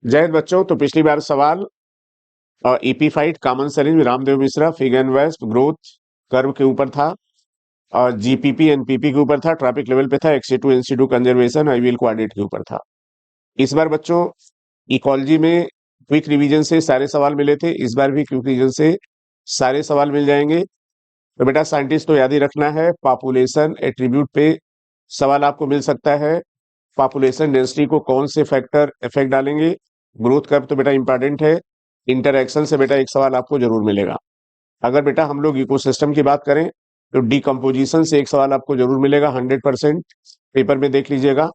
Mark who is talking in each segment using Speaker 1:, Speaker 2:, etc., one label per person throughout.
Speaker 1: जय हिंद बच्चों। तो पिछली बार सवाल ईपी फाइट कॉमन सेलिंग रामदेव मिश्रा फिग एंड वेस्ट ग्रोथ कर्व के ऊपर था, और जीपीपी एनपीपी के ऊपर था, ट्रॉपिक लेवल पे था, ex situ in situ conservation आईवीएल कोऑर्डिनेट के ऊपर था। इस बार बच्चों इकोलॉजी में क्विक रिवीजन से सारे सवाल मिले थे, इस बार भी क्विक रिवीजन से सारे सवाल मिल जाएंगे। तो बेटा साइंटिस्ट तो याद ही रखना है, पॉपुलेशन एट्रीब्यूट पे सवाल आपको मिल सकता है। पॉपुलेशन डेंसिटी को कौन से फैक्टर इफेक्ट डालेंगे, ग्रोथ कर्व तो बेटा इंपॉर्टेंट है। इंटरएक्शन से बेटा एक सवाल आपको जरूर मिलेगा। अगर बेटा हम लोग इकोसिस्टम की बात करें तो डिकम्पोजिशन से एक सवाल आपको जरूर मिलेगा, 100% पेपर में देख लीजिएगा।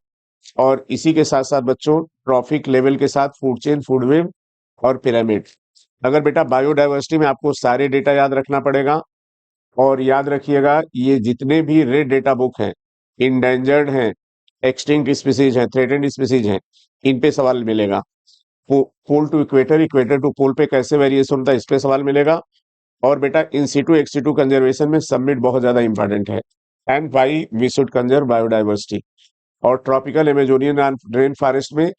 Speaker 1: और इसी के साथ साथ बच्चों ट्रॉफिक लेवल के साथ फूड चेन, फूड वेव और पिरामिड। अगर बेटा बायोडाइवर्सिटी में आपको सारे डेटा याद रखना पड़ेगा, और याद रखिएगा ये जितने भी रेड डेटा बुक हैं, इंडेंजर्ड हैं, एक्सटिंक्ट स्पीसीज हैं, थ्रेटेंड स्पीसीज हैं, इन पे सवाल मिलेगा। Pole to equator, equator to pole पे कैसे वेरिएशन होता है, इस पे सवाल मिलेगा। और बेटा इन सीटू एक्सीटू कंजर्वेशन में सबमिट बहुत ज्यादा इंपॉर्टेंट है, and why we should conserve biodiversity. और ट्रॉपिकल एमेजोनियन रेन फॉरेस्ट में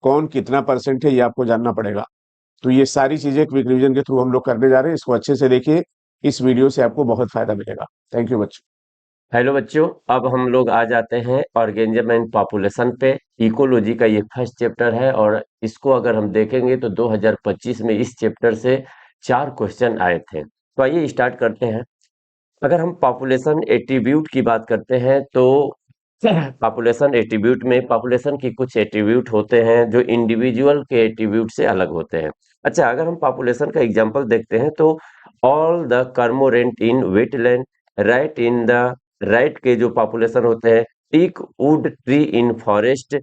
Speaker 1: कौन कितना परसेंट है ये आपको जानना पड़ेगा। तो ये सारी चीजें क्विक रिवीजन के थ्रू हम लोग करने जा रहे हैं, इसको अच्छे से देखिए, इस वीडियो से आपको बहुत फायदा मिलेगा। थैंक यू बच्चों।
Speaker 2: हेलो बच्चों, अब हम लोग आ जाते हैं ऑर्गेनिज्म एंड पॉपुलेशन पे। इकोलॉजी का ये फर्स्ट चैप्टर है और इसको अगर हम देखेंगे तो 2025 में इस चैप्टर से 4 क्वेश्चन आए थे। तो आइए स्टार्ट करते हैं। अगर हम पॉपुलेशन एट्रीब्यूट की बात करते हैं तो पॉपुलेशन एट्रीब्यूट में पॉपुलेशन की कुछ एट्रीब्यूट होते हैं जो इंडिविजुअल के एट्रीब्यूट से अलग होते हैं। अच्छा, अगर हम पॉपुलेशन का एग्जांपल देखते हैं तो all the cormorant in wetland, right in the right के जो पॉपुलेशन होते हैं, teak wood tree in forest,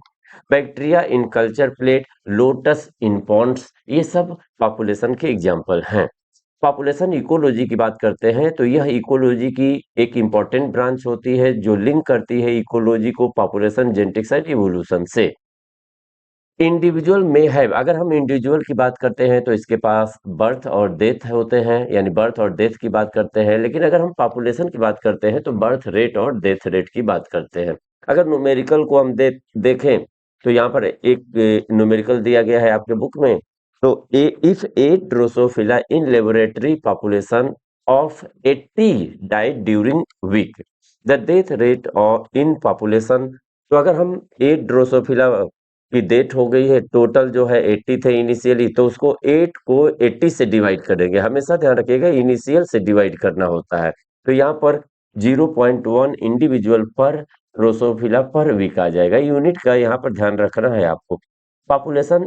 Speaker 2: bacteria in culture plate, lotus in ponds, ये सब पॉपुलेशन के एग्जांपल हैं। पॉपुलेशन इकोलॉजी की बात करते हैं तो यह इकोलॉजी की एक इम्पॉर्टेंट ब्रांच होती है जो लिंक करती है इकोलॉजी को पॉपुलेशन जेनेटिक्स एंड इवोल्यूशन से। इंडिविजुअल में है, अगर हम इंडिविजुअल की बात करते हैं तो इसके पास बर्थ और डेथ होते हैं, यानी बर्थ और डेथ की बात करते हैं। लेकिन अगर हम पॉपुलेशन की बात करते हैं तो बर्थ रेट और डेथ रेट की बात करते हैं। अगर न्यूमेरिकल को हम देखें तो यहाँ पर एक न्यूमेरिकल दिया गया है आपके बुक में। तो if a drosophila in laboratory population of 80 died during week, the death rate of in population. तो अगर हम ए ड्रोसोफिला की डेट हो गई है, टोटल जो है 80 थे इनिशियली, तो उसको 8 को 80 से डिवाइड करेंगे। हमेशा ध्यान रखिएगा इनिशियल से डिवाइड करना होता है। तो यहाँ पर 0.1 इंडिविजुअल पर ड्रोसोफिला पर वीक आ जाएगा। यूनिट का यहाँ पर ध्यान रखना है आपको। पॉपुलेशन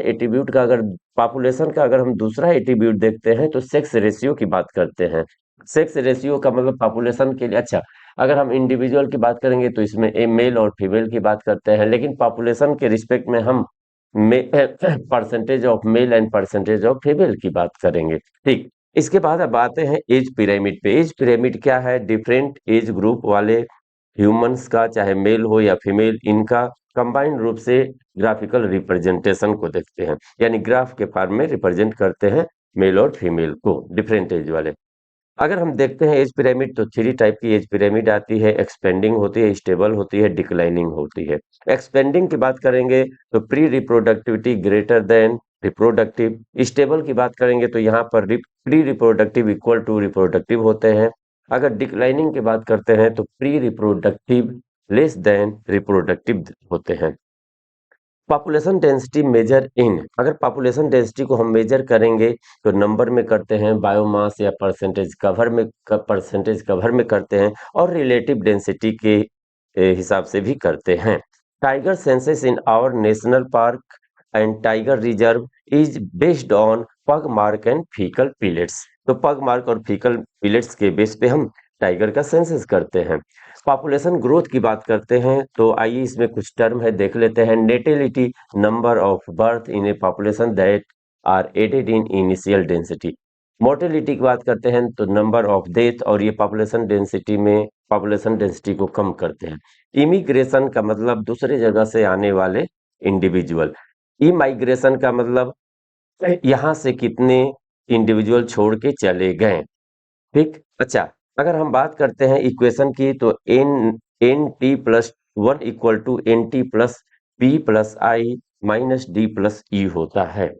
Speaker 2: का अगर हम दूसरा एट्रीब्यूट देखते हैं तो सेक्स रेशियो की बात करते हैं। सेक्स रेशियो का मतलब पॉपुलेशन के लिए, अच्छा, अगर हम इंडिविजुअल की बात करेंगे तो इसमें ए मेल और फीमेल की बात करते हैं, लेकिन पॉपुलेशन के रिस्पेक्ट में हम percentage of male and percentage of female की बात करेंगे। ठीक, इसके बाद अब आते हैं एज पिरामिड पे। एज पिरामिड क्या है? डिफरेंट एज ग्रुप वाले ह्यूमंस का, चाहे मेल हो या फीमेल, इनका कंबाइंड रूप से ग्राफिकल रिप्रेजेंटेशन को देखते हैं, यानी ग्राफ के फॉर्म में रिप्रेजेंट करते हैं मेल और फीमेल को, डिफरेंट एज वाले। अगर हम देखते हैं एज पिरामिड तो 3 टाइप की एज पिरामिड आती है। एक्सपेंडिंग होती है, स्टेबल होती है, डिक्लाइनिंग होती है। एक्सपेंडिंग की बात करेंगे तो pre reproductivity greater than reproductive. Stable की बात करेंगे तो यहाँ पर pre reproductive equal to reproductive होते हैं। अगर डिक्लाइनिंग की बात करते हैं तो pre reproductive less than reproductive होते हैं। पॉपुलेशन डेंसिटी मेजर इन, अगर पॉपुलेशन डेंसिटी को हम मेजर करेंगे तो नंबर में करते हैं, बायोमास या परसेंटेज कवर में करते हैं, और रिलेटिव डेंसिटी के हिसाब से भी करते हैं। Tiger census in our national park and tiger reserve is based on pug mark and faecal pellets. तो पग मार्क और फीकल पिलेट्स के बेस पे हम टाइगर का सेंसस करते हैं। पॉपुलेशन ग्रोथ की बात करते हैं तो आइए इसमें कुछ टर्म है देख लेते हैं। Natality, number of birth in a population that are added in initial density. Mortality की बात करते हैं तो नंबर ऑफ डेथ, और ये पॉपुलेशन डेंसिटी को कम करते हैं। इमिग्रेशन का मतलब दूसरे जगह से आने वाले इंडिविजुअल। इमाइग्रेशन का मतलब यहाँ से कितने इंडिविजुअल छोड़ के चले गए। ठीक, अच्छा, अगर हम बात करते हैं इक्वेशन की तो N T plus one equal to N T plus P plus I minus D plus E होता है।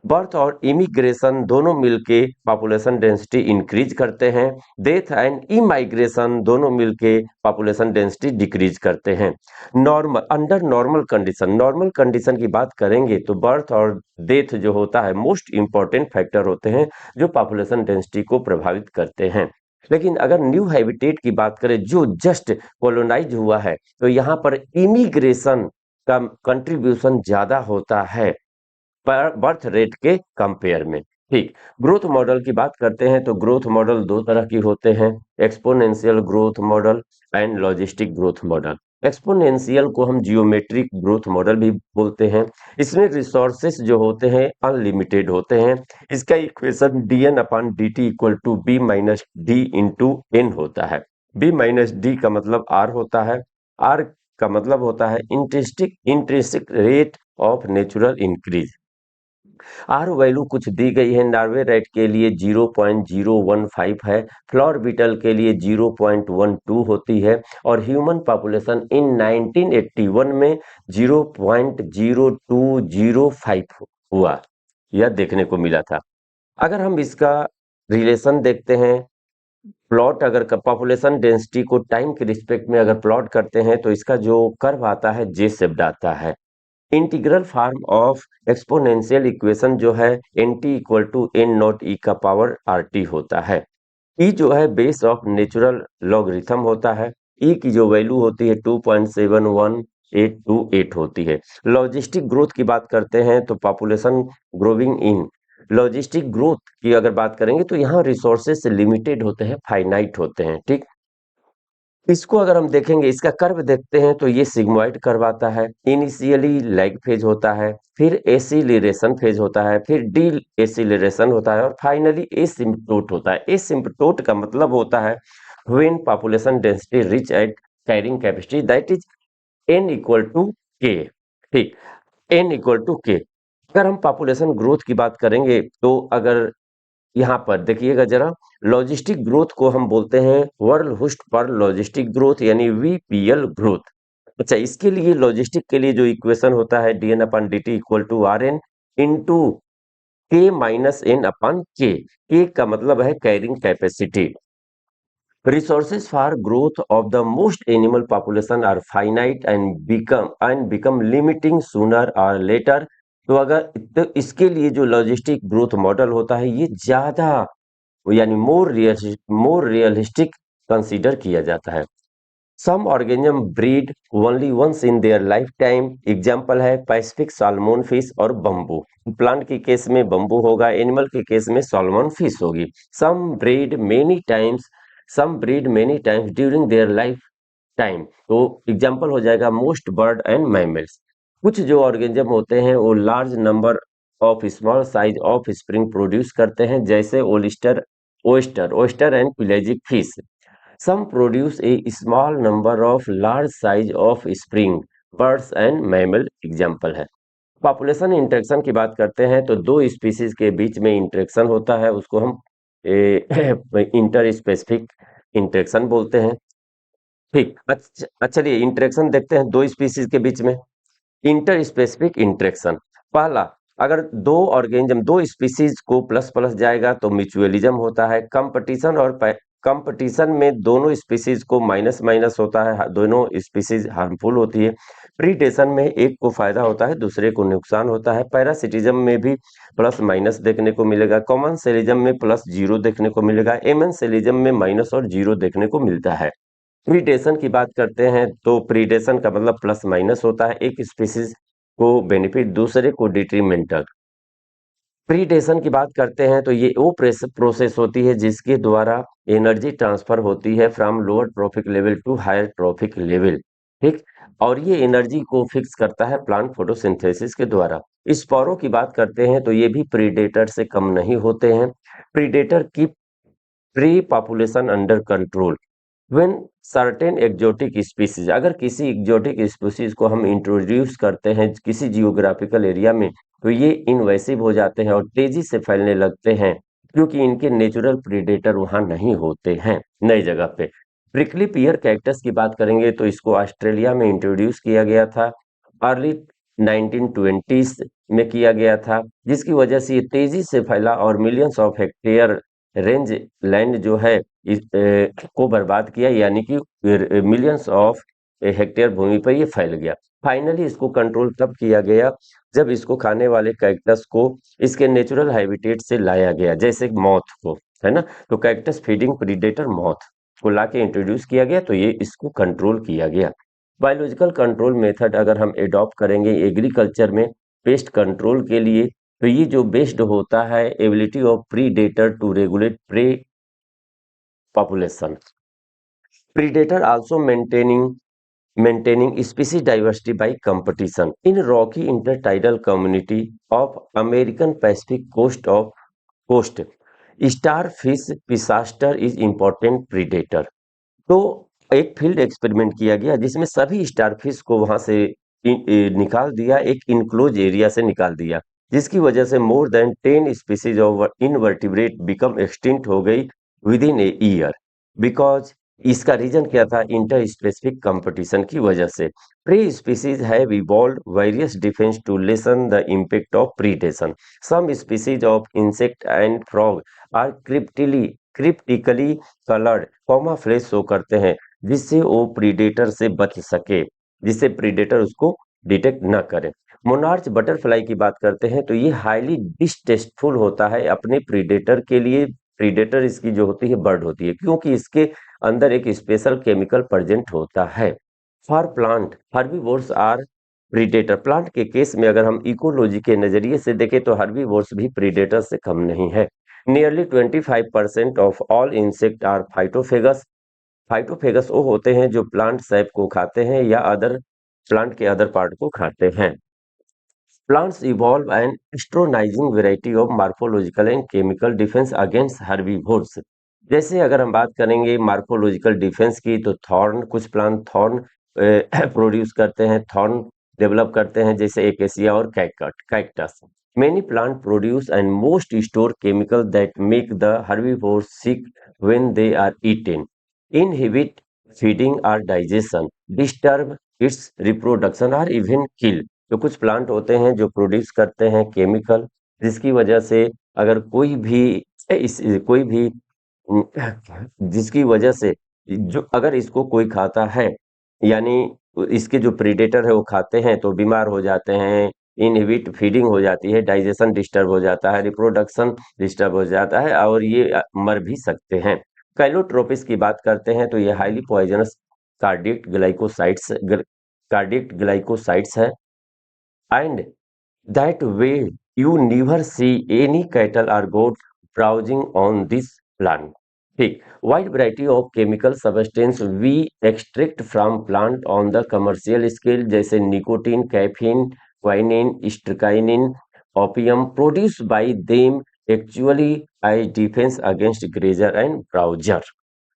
Speaker 2: बर्थ और इमिग्रेशन दोनों मिलके पॉपुलेशन डेंसिटी इंक्रीज करते हैं। डेथ एंड इमाइग्रेशन दोनों मिलके पॉपुलेशन डेंसिटी डिक्रीज करते हैं। नॉर्मल कंडीशन की बात करेंगे तो बर्थ और डेथ जो होता है मोस्ट इंपॉर्टेंट फैक्टर होते हैं जो पॉपुलेशन डेंसिटी को प्रभावित करते हैं। लेकिन अगर न्यू हैबिटेट की बात करें जो जस्ट कॉलोनाइज हुआ है तो यहाँ पर इमिग्रेशन का कंट्रीब्यूशन ज्यादा होता है पर बर्थ रेट के कंपेयर में। ठीक, ग्रोथ मॉडल की बात करते हैं तो ग्रोथ मॉडल दो तरह की होते हैं, exponential growth model and logistic growth model. Exponential को हम जियोमेट्रिक ग्रोथ मॉडल भी बोलते हैं। इसमें रिसोर्सेस जो होते हैं अनलिमिटेड होते हैं। इसका equation dn/dt equal to b minus d into n होता है। b माइनस डी का मतलब r होता है, r का मतलब होता है intrinsic rate of natural increase. R value कुछ दी गई है, नॉर्वे रेट के लिए 0.015 है, फ्लोर बीटल के लिए 0.12 होती है और ह्यूमन पॉपुलेशन इन 1981 में 0.0205 हुआ, यह देखने को मिला था। अगर हम इसका रिलेशन देखते हैं, प्लॉट अगर पॉपुलेशन डेंसिटी को टाइम के रिस्पेक्ट में अगर प्लॉट करते हैं तो इसका जो कर्व आता है जे शेप्ड आता है। Integral form of exponential equation जो है nt equal to N naught e का पावर rt होता है। ई जो है बेस ऑफ नेचुरल लॉगरिथम होता है। ई की जो वैल्यू होती है 2.71828 होती है। लॉजिस्टिक ग्रोथ की बात करते हैं तो पॉपुलेशन ग्रोविंग इन लॉजिस्टिक ग्रोथ की अगर बात करेंगे तो यहाँ रिसोर्सेस लिमिटेड होते हैं, फाइनाइट होते हैं। ठीक, इसको अगर हम देखेंगे, इसका कर्व देखते हैं तो ये सिग्मॉइड कर्व आता है। इनिशियली लैग फेज होता है, फिर एसिलेरेशन फेज होता है, फिर डी एसिलेरेशन होता है और फाइनली एसिम्पटोट होता है। एसिम्पटोट का मतलब होता है when population density reach at carrying capacity that is n equal to K. ठीक, n इक्वल टू के। अगर हम पॉपुलेशन ग्रोथ की बात करेंगे तो अगर यहाँ पर देखिएगा जरा, लॉजिस्टिक ग्रोथ को हम बोलते हैं वर्ल्ड होस्ट पर लॉजिस्टिक ग्रोथ यानी वीपीएल ग्रोथ। अच्छा, इसके लिए लॉजिस्टिक के लिए जो इक्वेशन होता है dn/dt equal to rn into K minus n/k। K का मतलब है carrying capacity. Resources for growth of the most animal population are finite and become limiting sooner or later। तो इसके लिए जो लॉजिस्टिक ग्रोथ मॉडल होता है ये ज्यादा यानी मोर रियलिस्टिक कंसीडर किया जाता है। Some organism breed only once in their life time. Example है पैसिफिक साल्मोन फिश और बम्बू। प्लांट के केस में बम्बू होगा, एनिमल के केस में साल्मोन फिश होगी। Some breed many times during their life time. तो एग्जाम्पल हो जाएगा मोस्ट बर्ड एंड मैमल्स। कुछ जो ऑर्गेनिज्म होते हैं वो large number of small size of spring produce करते हैं, जैसे oyster and pelagic fish. Some produce a small number of large size of spring birds and mammal example है। Population interaction की बात करते हैं तो दो स्पीसीज के बीच में इंटरेक्शन होता है, उसको हम इंटर स्पेसिफिक इंटरेक्शन बोलते हैं। ठीक, अच्छा चलिए इंटरेक्शन देखते हैं दो स्पीसीज के बीच में। इंटर स्पेसिफिक इंटरेक्शन, पहला, अगर दो ऑर्गेनिज्म दो स्पीसीज को प्लस प्लस जाएगा तो म्यूचुअलिज्म होता है। कंपटीशन में दोनों स्पीसीज को माइनस माइनस होता है, दोनों स्पीसीज हार्मफुल होती है। प्रीडेशन में एक को फायदा होता है, दूसरे को नुकसान होता है। पैरासिटिज्म में भी प्लस माइनस देखने को मिलेगा। कॉमन सेलिज्म में प्लस जीरो देखने को मिलेगा। एमेंसेलिज्म में माइनस और जीरो देखने को मिलता है। प्रीडेशन की बात करते हैं तो प्रीडेशन का मतलब प्लस माइनस होता है, एक स्पीसीज को बेनिफिट, दूसरे को डिट्रीमेंटल। प्रीडेशन की बात करते हैं तो ये वो प्रोसेस होती है जिसके द्वारा एनर्जी ट्रांसफर होती है from lower trophic level to higher trophic level. ठीक, और ये एनर्जी को फिक्स करता है प्लांट फोटोसिंथेसिस के द्वारा। स्पोरों की बात करते हैं तो ये भी प्रीडेटर से कम नहीं होते हैं। प्रीडेटर की pre population under control when certain exotic species, अगर किसी एक्जोटिक स्पीसीज को हम इंट्रोड्यूस करते हैं किसी जियोग्राफिकल एरिया में तो ये इनवेसिव हो जाते हैं और तेजी से फैलने लगते हैं क्योंकि इनके नेचुरल प्रीडेटर वहां नहीं होते हैं नई जगह पे। प्रिकली पियर कैक्टस की बात करेंगे तो इसको ऑस्ट्रेलिया में इंट्रोड्यूस किया गया था। अर्ली 1920s में किया गया था, जिसकी वजह से ये तेजी से फैला और millions of hectare range land जो है को बर्बाद किया, यानी कि मिलियंस ऑफ हेक्टेयर भूमि पर ये फैल गया। फाइनली इसको कंट्रोल तब किया गया जब इसको खाने वाले कैक्टस को इसके नेचुरल हैबिटेट से लाया गया, जैसे मॉथ को, है ना। तो कैक्टस फीडिंग प्रीडेटर मॉथ को लाके इंट्रोड्यूस किया गया, तो ये इसको कंट्रोल किया गया। बायोलॉजिकल कंट्रोल मेथड अगर हम एडॉप्ट करेंगे एग्रीकल्चर में पेस्ट कंट्रोल के लिए, तो ये जो बेस्ड होता है ability of predator to regulate prey population, predator also maintaining species diversity by competition in rocky intertidal community of American Pacific coast. Starfish pisaster is important predator. तो एक फील्ड एक्सपेरिमेंट किया गया जिसमें सभी स्टारफिश को वहां से निकाल दिया, एक इनक्लोज एरिया से निकाल दिया, जिसकी वजह से more than 10 species of invertebrate become extinct हो गई within a year. Because इसका रीजन क्या था? इंटर स्पेसिफिक कंपटीशन की वजह से। Prey species have evolved various defence to lessen the impact of predation. Some species of insect and frog are cryptically coloured flash show करते हैं, जिससे वो प्रीडेटर से बच सके, जिससे प्रीडेटर उसको डिटेक्ट ना करे। मोनार्च बटरफ्लाई की बात करते हैं तो ये हाईली डिस्टेस्टफुल होता है अपने प्रीडेटर के लिए। प्रीडेटर इसकी जो होती है बर्ड होती है, क्योंकि इसके अंदर एक स्पेशल केमिकल प्रेजेंट होता है। For plant herbivores are predator. Plant के केस में अगर हम इकोलॉजी के नजरिए से देखें तो हर्बीवोर्स भी प्रीडेटर से कम नहीं है। Nearly 25% of all insect are phytophagous. Phytophagous वो होते हैं जो प्लांट सैप को खाते हैं या अदर प्लांट के अदर पार्ट को खाते हैं। Plants evolve an astonishing variety of morphological and chemical defence against herbivores. जैसे अगर हम बात करेंगे मार्फोलॉजिकल डिफेंस की, तो थॉर्न, कुछ प्लांट थॉर्न प्रोड्यूस करते हैं, थॉर्न डेवलप करते हैं, जैसे एकेसिया और cactus. Many plant produce and most store chemical that make the herbivores sick when they are eaten, inhibit feeding or digestion, disturb its reproduction or even kill। तो कुछ plant होते हैं जो produce करते हैं केमिकल, जिसकी वजह से अगर कोई भी जिसकी वजह से जो अगर इसको कोई खाता है, यानी इसके जो प्रीडेटर है वो खाते हैं तो बीमार हो जाते हैं, इनहिबिट फीडिंग हो जाती है, डाइजेशन डिस्टर्ब हो जाता है, रिप्रोडक्शन डिस्टर्ब हो जाता है और ये मर भी सकते हैं। कैलोट्रोपिस की बात करते हैं तो ये हाईली पॉइजनस कार्डियक ग्लाइकोसाइड्स है, and that way you never see any cattle or goat browsing on this plant। ठीक, wide variety of chemical substance we extract from plant on the commercial scale, जैसे nicotine, caffeine, quinine, strychnine, opium, produce by them actually as defence against grazer and browser.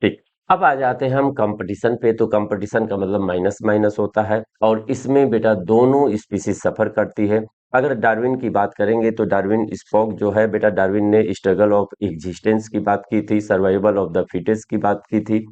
Speaker 2: ठीक, अब आ जाते हैं हम competition पे। तो कंपटीशन का मतलब माइनस माइनस होता है, और इसमें बेटा दोनों स्पीसीज सफर करती है। अगर डार्विन की बात करेंगे तो डार्विन स्पोक जो है बेटा, डार्विन ने स्ट्रगल ऑफ एग्जिस्टेंस की बात की थी, सर्वाइवल ऑफ द फिटेस्ट की बात की थी।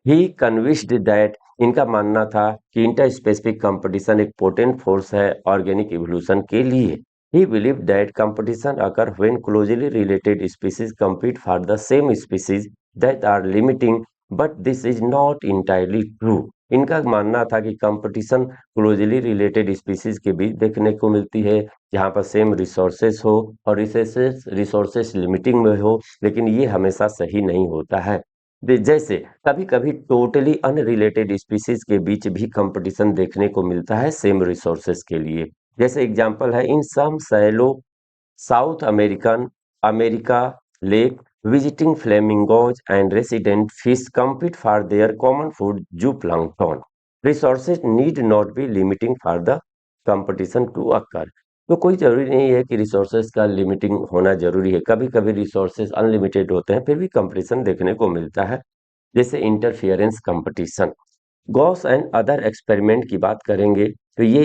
Speaker 2: ही कन्विंस्ड दैट, इनका मानना था कि इंटर स्पेसिफिक कंपटीशन एक पोटेंट फोर्स है ऑर्गेनिक इवोल्यूशन के लिए। He believe that competition occur when closely related species compete for the same species that are limiting, but this is not entirely true. इनका मानना था कि कंपटीशन क्लोजली रिलेटेड स्पीसीज के बीच देखने को मिलती है, जहां पर सेम रिसोर्सेस हो और रिसोर्सेस लिमिटिंग में हो, लेकिन ये हमेशा सही नहीं होता है। जैसे कभी कभी टोटली अनरिलेटेड स्पीसीज के बीच भी कंपटीशन देखने को मिलता है सेम रिसोर्सेज के लिए। जैसे एग्जांपल है in some shallow South America lake, visiting flamingos and resident fish compete for their common food zooplankton. Resources need not be limiting for the competition to occur. तो कोई जरूरी नहीं है कि रिसोर्सेज का लिमिटिंग होना जरूरी है, कभी कभी रिसोर्सेज अनलिमिटेड होते हैं फिर भी कंपटीशन देखने को मिलता है, जैसे interference competition. Gause and other experiment की बात करेंगे तो ये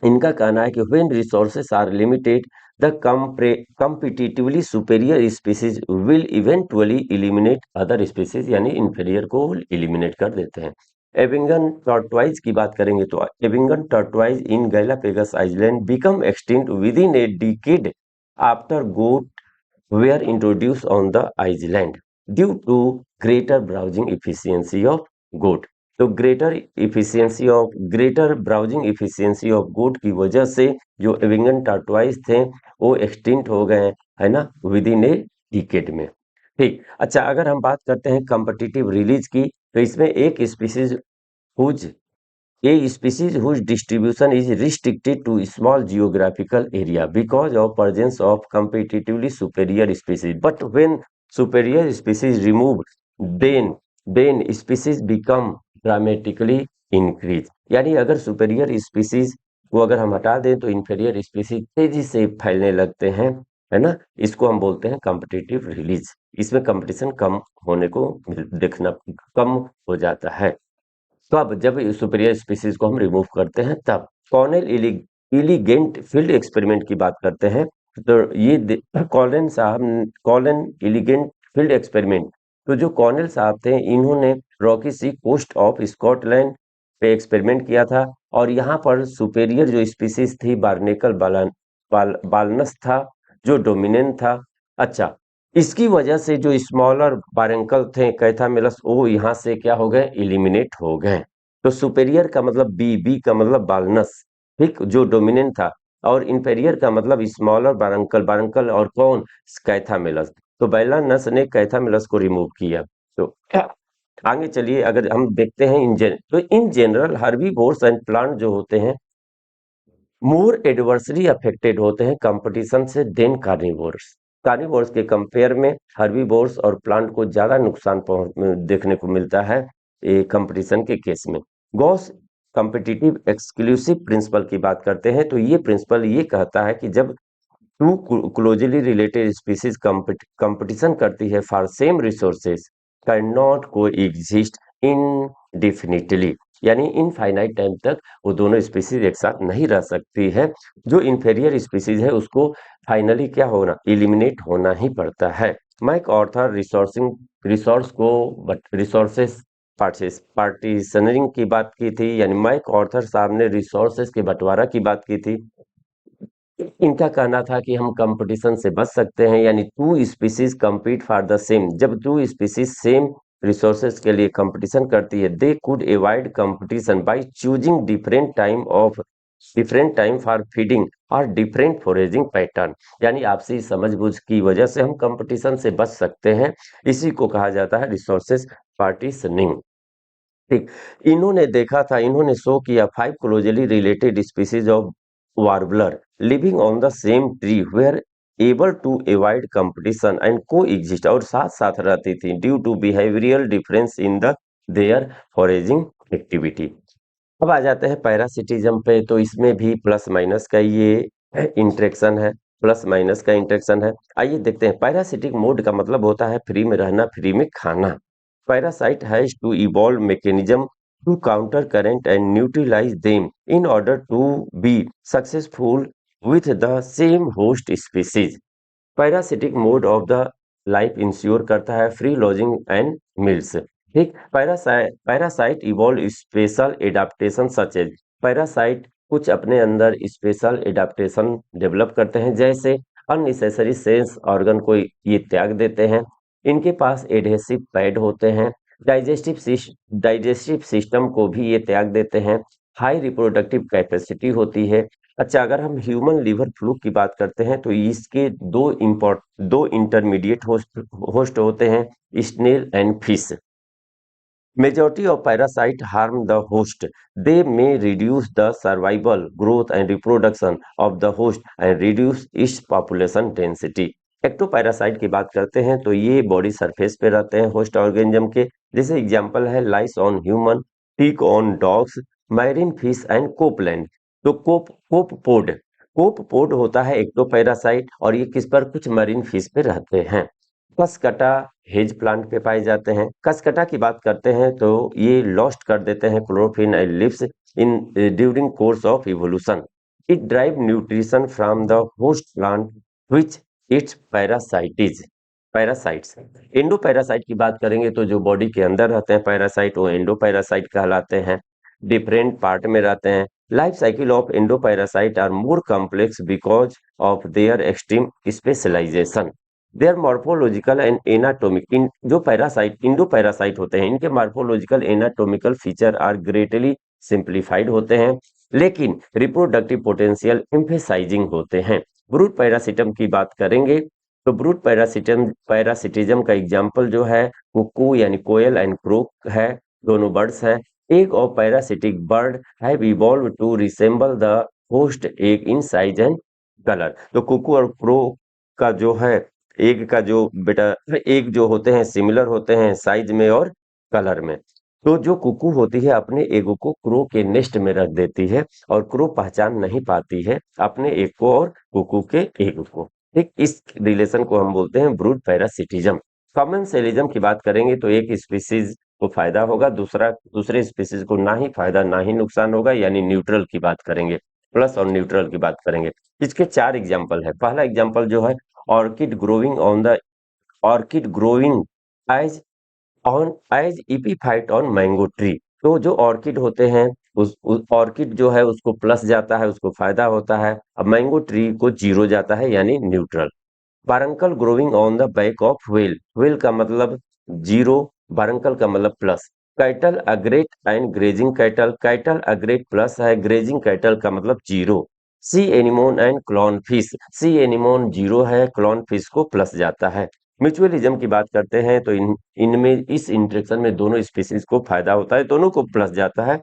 Speaker 2: इनका कहना है कि when resources are limited the competitively superior species will eventually eliminate other species, यानी इंफीरियर को इलिमिनेट कर देते हैं। एविंगन टॉर्टवाइज की बात करेंगे तो Abingdon tortoise in Galapagos island become extinct within a decade after goat were introduced on the island due to greater browsing efficiency of goat। तो greater browsing efficiency of goat की वजह से जो एविंगन टार्टवाइज थे वो एक्सटिंक्ट हो गए हैं, है ना, विद इन ए डिकेड में। ठीक, अच्छा, अगर हम बात करते हैं कॉम्पिटिटिव रिलीज की, तो इसमें एक species whose A species whose distribution is restricted to small geographical area because of presence of competitively superior species. But when superior species removed, then species become dramatically increase। यानी अगर superior species को अगर हम हटा दें तो inferior species तेजी से फैलने लगते हैं, है ना। इसको हम बोलते हैं कॉम्पिटिटिव रिलीज। इसमें कंपटीशन कम होने को देखना कम हो जाता है। तो अब जब सुपीरियर स्पीसीज को हम रिमूव करते हैं तब कॉर्नेल इलिगेंट फील्ड एक्सपेरिमेंट की बात करते हैं। तो ये कॉलन इलिगेंट फील्ड एक्सपेरिमेंट, तो जो कॉर्नेल साहब थे इन्होंने rocky sea coast of Scotland पे एक्सपेरिमेंट किया था और यहाँ पर सुपेरियर जो स्पीसीज थी बार्नेकल बालनस था जो डोमिनेंट था। अच्छा, इसकी वजह से जो स्मॉलर बारंकल थे कैथामिलस वो यहाँ से क्या हो गए, एलिमिनेट हो गए। तो सुपेरियर का मतलब बी का मतलब बालनस, ठीक, जो डोमिनेंट था, और इंफेरियर का मतलब स्मॉलर बारंकल और कौन, कैथामिलस। तो बालनस ने कैथामिलस को रिमूव किया। तो आगे चलिए, अगर हम देखते हैं in general herbivores and plant जो होते हैं मोर एडवर्सली अफेक्टेड होते हैं कंपटीशन से देन कार्निवोर्स। कार्निवोर्स के कंपेयर में हर्बीवोर्स और प्लांट को ज्यादा नुकसान देखने को मिलता है कंपटीशन के केस में। गॉस कॉम्पिटिटिव एक्सक्लूसिव प्रिंसिपल की बात करते हैं तो ये प्रिंसिपल ये कहता है कि जब two closely related species competition करती है for same resources can not coexist indefinitely, यानी इनफाइनाइट टाइम तक वो दोनों स्पीसीज एक साथ नहीं रह सकती है। जो इंफेरियर स्पीसीज है उसको फाइनली क्या होना, एलिमिनेट होना ही पड़ता है। मैक ऑर्थर रिसोर्स को रिसोर्सेस पार्टीशनिंग की बात की थी, यानी मैक ऑर्थर साहब ने रिसोर्सेस के बंटवारा की बात की थी। इनका कहना था कि हम कंपटीशन से बच सकते हैं, यानी two species compete for the same, जब टू स्पीसीज सेम रिसोर्सेज के लिए कंपटीशन करती है they could avoid competition by choosing different time for feeding और डिफरेंट फोरेजिंग पैटर्न। यानी आपसी समझबूझ की वजह से हम कंपटीशन से बच सकते हैं, इसी को कहा जाता है रिसोर्सेज पार्टीशनिंग। ठीक, इन्होंने शो किया 5 closely related species of warbler living on the same tree were able to avoid competition and coexist, और साथ साथ रहती थी due to behavioural difference in the their foraging activity. अब आ जाते हैं पैरासिटिज्म पे, तो इसमें भी प्लस माइनस का ये इंट्रेक्शन है, प्लस माइनस का इंट्रेक्शन है। आइए देखते हैं, पैरासिटिक मोड का मतलब होता है फ्री में रहना, फ्री में खाना। Parasite has to evolve mechanism to counteract and neutralise them in order to be successful with the same host species. Parasitic mode of the life ensure करता है फ्री लॉजिंग एंड मील्स। ठीक, parasite evolve special adaptation such as, parasite कुछ अपने अंदर special adaptation develop करते हैं, जैसे unnecessary sense organ को ये त्याग देते हैं, इनके पास एडहेसिव पैड होते हैं, डाइजेस्टिव सिस्टम को भी ये त्याग देते हैं, हाई रिप्रोडक्टिव कैपेसिटी होती है। अच्छा, अगर हम ह्यूमन लिवर फ्लू की बात करते हैं तो इसके दो इंटरमीडिएट होस्ट होते हैं, snail and fish. Majority of parasites harm the host. They may reduce the survival, growth and reproduction of the host and reduce its population density. Ectoparasite की बात करते हैं तो ये बॉडी सरफेस पे रहते हैं होस्ट ऑर्गेनिज्म के, जैसे एग्जांपल है lice on human, tick on dogs, marine fish and copepod. तो कोपपोड होता है एक्टोपैरासाइट और ये किस पर, कुछ मरीन फिश पे रहते हैं। कसकटा हेज प्लांट पे पाए जाते हैं। कसकटा की बात करते हैं तो ये लॉस्ट कर देते हैं chlorophyll and leaves in during course of evolution. It drive nutrition from the host plant which its parasitizes. Parasites. Endo parasite की बात करेंगे तो जो बॉडी के अंदर रहते हैं पैरासाइट वो एंडो पैरासाइट कहलाते हैं। डिफरेंट पार्ट में रहते हैं। Life cycle of endo parasite are more complex because of their extreme specialisation. Their morphological and anatomic इन जो पैरासाइट इंडो पैरासाइट होते हैं इनके morphological anatomical feature are greatly simplified होते हैं, लेकिन रिप्रोडक्टिव पोटेंशियल एम्फेसाइजिंग होते हैं। ब्रूड पैरासिटम की बात करेंगे तो ब्रूड पैरासिटिज्म का एग्जाम्पल जो है कुकू यानी कोयल एंड क्रो है, दोनों बर्ड्स है। Egg of parasitic bird have evolve to resemble the host egg in size and colour. तो कुकू और क्रो का जो है एग का जो बेटा एग जो होते हैं सिमिलर होते हैं साइज में और कलर में। तो जो कुकू होती है अपने एग को क्रो के नेस्ट में रख देती है और क्रो पहचान नहीं पाती है अपने एग को और कुकू के एग को। ठीक इस रिलेशन को हम बोलते हैं ब्रूड पैरासिटिज्म। कॉमेंसलिज्म की बात करेंगे तो एक स्पीसीज को फायदा होगा दूसरे स्पीसीज को ना ही फायदा ना ही नुकसान होगा, यानी न्यूट्रल की बात करेंगे, प्लस और न्यूट्रल की बात करेंगे। इसके 4 एग्जाम्पल है। पहला एग्जाम्पल जो है orchid growing on the orchid growing as as epiphyte on mango tree. तो जो ऑर्किड होते हैं उस ऑर्किड जो है उसको प्लस जाता है, उसको फायदा होता है। अब मैंगो ट्री को जीरो जाता है यानी neutral. Barnacle growing on the back of whale, whale का मतलब जीरो, बारंकल का मतलब plus. Cattle egret and grazing cattle, cattle egret plus है, ग्रेजिंग कैटल का मतलब zero. Sea anemone and clown fish, sea anemone zero है, clown fish को plus जाता है। म्यूचुअलिज्म की बात करते हैं तो इनमें इस इंटरेक्शन में दोनों स्पीसीज को फायदा होता है, दोनों को प्लस जाता है।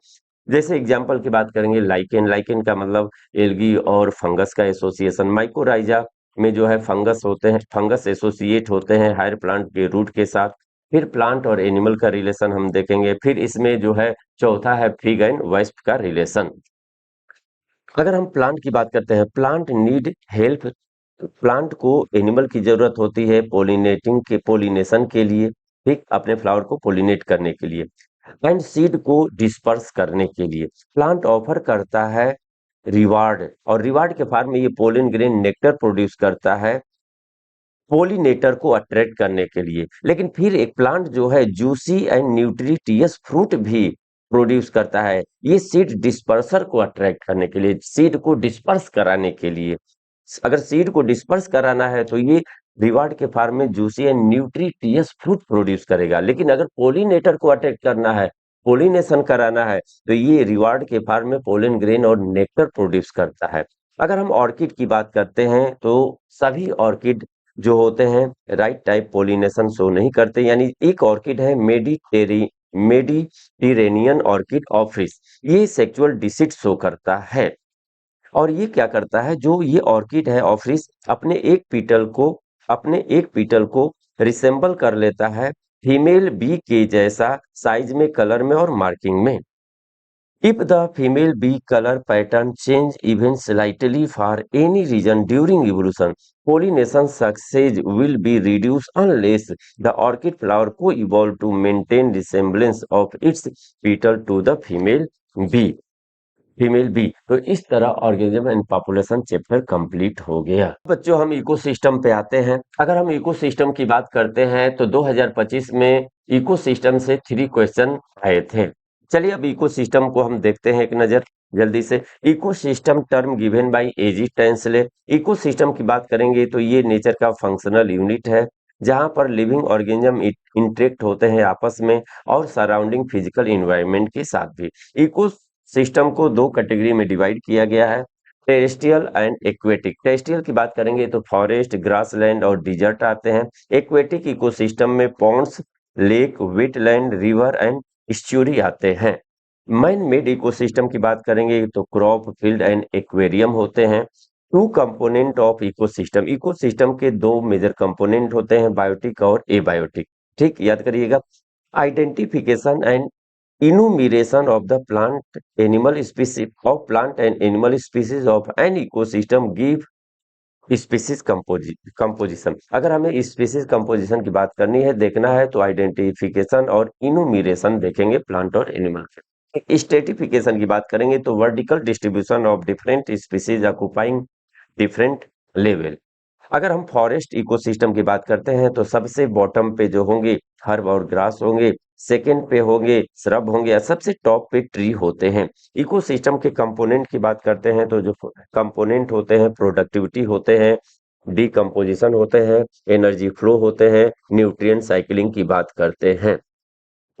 Speaker 2: जैसे एग्जाम्पल की बात करेंगे लाइकेन, लाइकेन का मतलब एल्गी और फंगस का एसोसिएशन। माइकोराइजा में जो है फंगस होते हैं, फंगस एसोसिएट होते हैं हायर प्लांट के रूट के साथ। फिर प्लांट और एनिमल का रिलेशन हम देखेंगे। फिर इसमें जो है चौथा है फिग एंड वेस्प का रिलेशन। अगर हम प्लांट की बात करते हैं, प्लांट नीड हेल्प, प्लांट को एनिमल की जरूरत होती है पोलिनेशन के लिए, ठीक अपने फ्लावर को पोलिनेट करने के लिए, एंड सीड को डिस्पर्स करने के लिए। प्लांट ऑफर करता है रिवार्ड, और रिवार्ड के फॉर्म में ये पोलिन ग्रेन नेक्टर प्रोड्यूस करता है पोलिनेटर को अट्रैक्ट करने के लिए। लेकिन फिर एक प्लांट जो है जूसी एंड न्यूट्रिटियस फ्रूट भी प्रोड्यूस करता है, ये सीड डिस्पर्सर को अट्रैक्ट करने के लिए, सीड को डिस्पर्स कराने के लिए। अगर सीड को डिस्पर्स कराना है तो ये रिवार्ड के फॉर्म में जूसी एंड न्यूट्रिटियस फ्रूट प्रोड्यूस करेगा। लेकिन अगर पोलिनेटर को अट्रैक्ट करना है, पोलिनेशन कराना है, तो ये रिवार्ड के फॉर्म में पोलन ग्रेन और नेक्टर प्रोड्यूस करता है। अगर हम ऑर्किड की बात करते हैं तो सभी ऑर्किड जो होते हैं राइट टाइप पोलिनेशन शो नहीं करते, यानी एक ऑर्किड है मेडिटेरेनियन ऑर्किड ऑफ्रिस, ये सेक्सुअल डिसिट शो करता है। और ये क्या करता है, जो ये ऑर्किड है ऑफ्रिस अपने एक पीटल को रिसेंबल कर लेता है फीमेल बी के जैसा साइज में, कलर में और मार्किंग में। If the female bee color pattern change even slightly for any reason during evolution, pollination success will be reduced unless the orchid flower co-evolve to maintain resemblance of its petal to the female bee. Female bee. तो इस तरह organism and population chapter complete हो गया। बच्चों हम ecosystem पे आते हैं। अगर हम इकोसिस्टम की बात करते हैं तो 2025 में इकोसिस्टम से 3 क्वेश्चन आए थे। चलिए अब इकोसिस्टम को हम देखते हैं एक नजर जल्दी से। Ecosystem term given by AG Tansley. Ecosystem की बात करेंगे तो ये नेचर का फंक्शनल यूनिट है जहां पर लिविंग ऑर्गेनिज्म इंटरेक्ट होते हैं आपस में और सराउंडिंग फिजिकल इन्वायरमेंट के साथ भी। इको सिस्टम को 2 कैटेगरी में डिवाइड किया गया है, टेरेस्ट्रियल एंड एक्वेटिक। टेरेस्ट्रियल की बात करेंगे तो फॉरेस्ट, ग्रासलैंड और डिजर्ट आते हैं। एक्वेटिक इकोसिस्टम में ponds, lake, wetland, river and estuary आते हैं। मैन मेड इकोसिस्टम की बात करेंगे तो क्रॉप, फील्ड एंड एक्वेरियम होते हैं। 2 कंपोनेंट ऑफ इकोसिस्टम, इकोसिस्टम के 2 मेजर कंपोनेंट होते हैं, बायोटिक और एबायोटिक। ठीक याद करिएगा। Identification and enumeration of the plant and animal species of an ecosystem give species composition। अगर हमें स्पीसीज कंपोजिशन की बात करनी है, देखना है तो आइडेंटिफिकेशन और इनुमिरेशन देखेंगे प्लांट और एनिमल के। स्ट्रेटिफिकेशन की बात करेंगे तो vertical distribution of different species occupying different level. अगर हम फॉरेस्ट इकोसिस्टम की बात करते हैं तो सबसे बॉटम पे जो होंगे हर्ब और ग्रास होंगे, सेकंड पे होंगे श्रब होंगे, और सबसे टॉप पे ट्री होते हैं। इकोसिस्टम के कंपोनेंट की बात करते हैं तो जो कंपोनेंट होते हैं, प्रोडक्टिविटी होते हैं, डिकम्पोजिशन होते हैं, एनर्जी फ्लो होते हैं, न्यूट्रिएंट साइकिलिंग की बात करते हैं।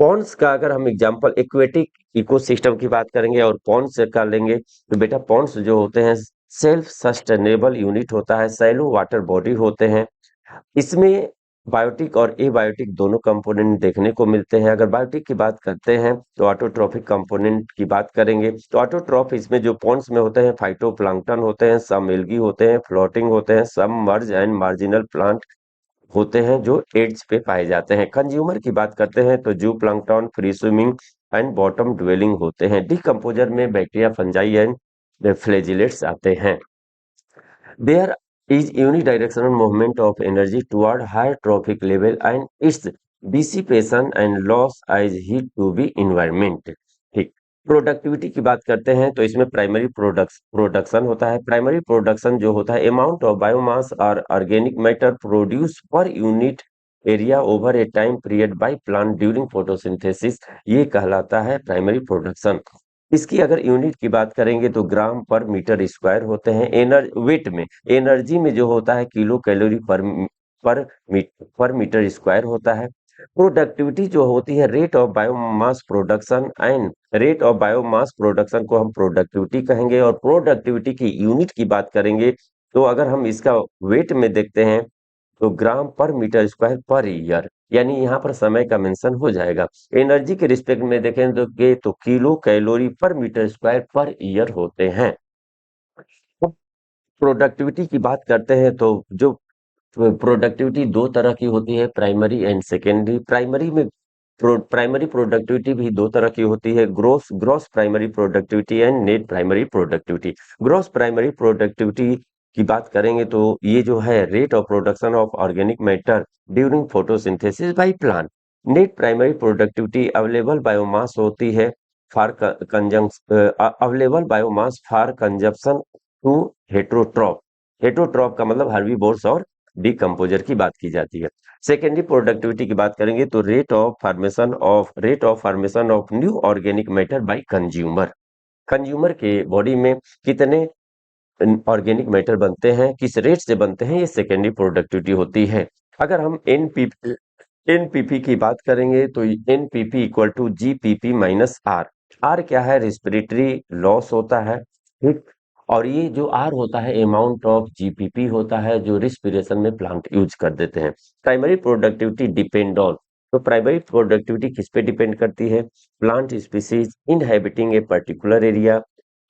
Speaker 2: पॉन्ड्स का अगर हम एग्जांपल एक्वेटिक इकोसिस्टम की बात करेंगे और पॉन्ड्स का लेंगे तो बेटा पॉन्ड्स जो होते हैं सेल्फ सस्टेनेबल यूनिट होता है, सैलो वाटर बॉडी होते हैं। इसमें बायोटिक और एबायोटिक दोनों कंपोनेंट देखने को मिलते हैं। अगर बायोटिक की बात करते हैं तो ऑटोट्रॉफिक कंपोनेंट की बात करेंगे तो ऑटोट्रॉफ इसमें जो पॉन्ड्स में होते हैं फाइटोप्लैंक्टन होते हैं, सम एल्गी होते हैं, फ्लोटिंग होते हैं, सम मर्ज एंड मार्जिनल प्लांट होते हैं जो एड्स पे पाए जाते हैं। कंज्यूमर की बात करते हैं तो जू plankton, free swimming and bottom dwelling होते हैं। डिकम्पोजर में बैक्टीरिया, फंजाई एंड फ्लैजिलेट्स आते हैं। There is unidirectional movement of energy toward higher trophic level and its dissipation and loss as heat to the environment। ठीक। Productivity की बात करते हैं तो इसमें प्राइमरी प्रोडक्शन होता है। प्राइमरी प्रोडक्शन जो होता है अमाउंट ऑफ बायोमास और ऑर्गेनिक मैटर प्रोड्यूस पर unit area over A time period by plant during photosynthesis, ये कहलाता है प्राइमरी प्रोडक्शन। इसकी अगर यूनिट की बात करेंगे तो ग्राम पर मीटर स्क्वायर होते हैं। वेट में, एनर्जी में जो होता है किलो कैलोरी पर पर मीटर स्क्वायर होता है। प्रोडक्टिविटी जो होती है rate of biomass production and rate of biomass production को हम प्रोडक्टिविटी कहेंगे। और प्रोडक्टिविटी की यूनिट की बात करेंगे तो अगर हम इसका वेट में देखते हैं तो ग्राम पर मीटर स्क्वायर पर ईयर, यानी यहाँ पर समय का मेंशन हो जाएगा। एनर्जी के रिस्पेक्ट में देखें तो किलो कैलोरी पर मीटर स्क्वायर पर ईयर होते हैं। प्रोडक्टिविटी की बात करते हैं तो जो प्रोडक्टिविटी दो तरह की होती है, primary and secondary. Primary productivity भी दो तरह की होती है, gross gross primary productivity and net primary productivity. Gross primary productivity की बात करेंगे तो ये जो है rate of production of organic matter during photosynthesis by plant. Net primary productivity available biomass होती है for available biomass for consumption to heterotroph. Heterotroph का मतलब हर्बीवोर्स और डिकम्पोजर की बात की जाती है। सेकेंडरी प्रोडक्टिविटी की बात करेंगे तो rate of formation of new organic matter by consumer. Consumer के बॉडी में कितने ऑर्गेनिक मैटर बनते हैं, किस रेट से बनते हैं, ये सेकेंडरी प्रोडक्टिविटी होती है। अगर हम एनपीपी की बात करेंगे तो NPP equal to GPP minus R. R क्या है? रिस्पिरेटरी लॉस होता है, ठीक। और ये जो आर होता है अमाउंट ऑफ जीपीपी होता है जो रिस्पिरेशन में प्लांट यूज कर देते हैं। प्राइमरी प्रोडक्टिविटी डिपेंड ऑन, तो प्राइमरी प्रोडक्टिविटी किस पे डिपेंड करती है? Plant species inhabiting a particular area,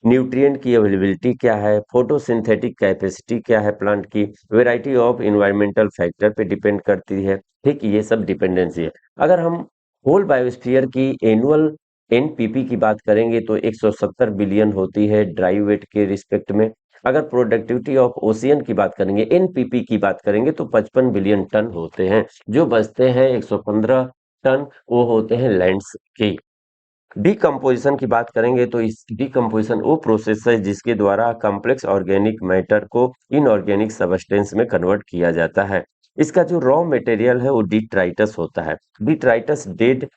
Speaker 2: nutrient की अवेलेबिलिटी क्या है, फोटोसिंथेटिक कैपेसिटी क्या है प्लांट की, वैरायटी ऑफ इन्वायरमेंटल फैक्टर पे डिपेंड करती है, ठीक। ये सब डिपेंडेंसी है। अगर हम होल बायोस्फीयर की एनुअल एनपीपी की बात करेंगे तो 170 बिलियन होती है ड्राई वेट के रिस्पेक्ट में। अगर प्रोडक्टिविटी ऑफ ओशियन की बात करेंगे, एनपीपी की बात करेंगे तो 55 बिलियन टन होते हैं। जो बचते हैं 115 टन वो होते हैं लैंड्स के। डिकम्पोजिशन की बात करेंगे तो इस डिकम्पोजिशन वो प्रोसेस है जिसके द्वारा कॉम्प्लेक्स ऑर्गेनिक मैटर को इनऑर्गेनिक सबस्टेंस में कन्वर्ट किया जाता है। इसका जो रॉ मटेरियल है वो डिट्राइटस होता है। Detritus dead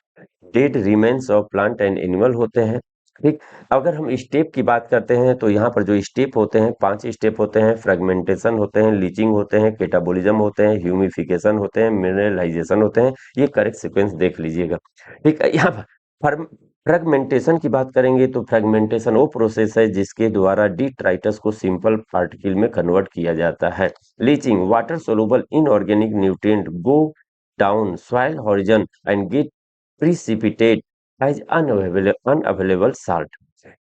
Speaker 2: dead remains of plant and animal होते हैं, ठीक। अगर हम स्टेप की बात करते हैं तो यहाँ पर जो स्टेप होते हैं 5 स्टेप होते हैं। फ्रेगमेंटेशन होते हैं, लीचिंग होते हैं, केटाबोलिज्म होते हैं, ह्यूमिफिकेशन होते हैं, मिनरलाइजेशन होते हैं। ये करेक्ट सीक्वेंस देख लीजिएगा, ठीक है। यहाँ पर फ्रेगमेंटेशन की बात करेंगे तो फ्रेगमेंटेशन वो प्रोसेस है जिसके द्वारा डिट्राइटस को सिंपल पार्टिकल में कन्वर्ट किया जाता है। Leaching, water soluble inorganic nutrient go down soil horizon and get precipitate as unavailable salt.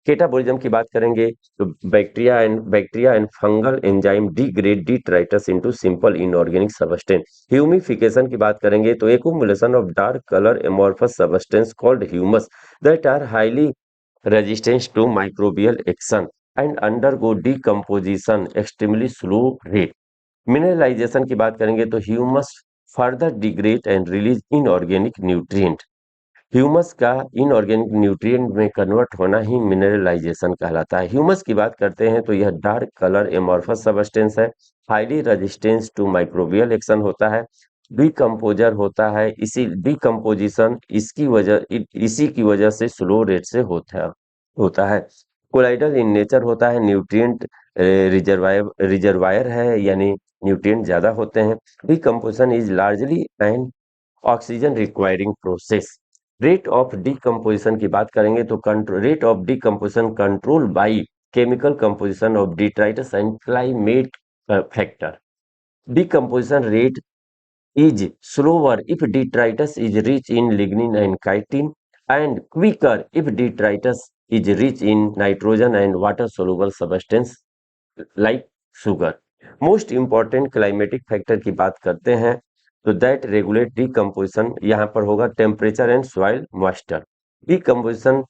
Speaker 2: Catabolism की बात करेंगे तो bacteria and fungal enzyme degrade detritus into simple inorganic substance. Humification की बात करेंगे तो accumulation of dark colour amorphous substance called humus that are highly resistant to microbial action and undergo decomposition extremely slow rate। Mineralisation की बात करेंगे तो humus further degrade and release inorganic nutrient. Humus का inorganic nutrient में convert होना ही mineralisation कहलाता है। ह्यूमस की बात करते हैं तो यह डार्क कलर एमॉर्फस सबस्टेंस है, highly resistance to microbial action होता है, डिकम्पोजर होता है। इसी डिकम्पोजिशन इसी की वजह से स्लो रेट से होता है। कोलाइडल इन नेचर होता है, न्यूट्रिएंट रिजर्वायर है, यानी न्यूट्रिएंट ज्यादा होते हैं। Decomposition is largely N oxygen requiring process. Rate of decomposition की बात करेंगे तो rate of decomposition control by chemical composition of detritus and climate factor. Decomposition rate is slower if detritus is rich in lignin and chitin, and quicker if detritus is rich in nitrogen and water soluble substance like sugar. Most important climatic factor की बात करते हैं तो that regulate decomposition, यहाँ पर होगा temperature and soil moisture. Decomposition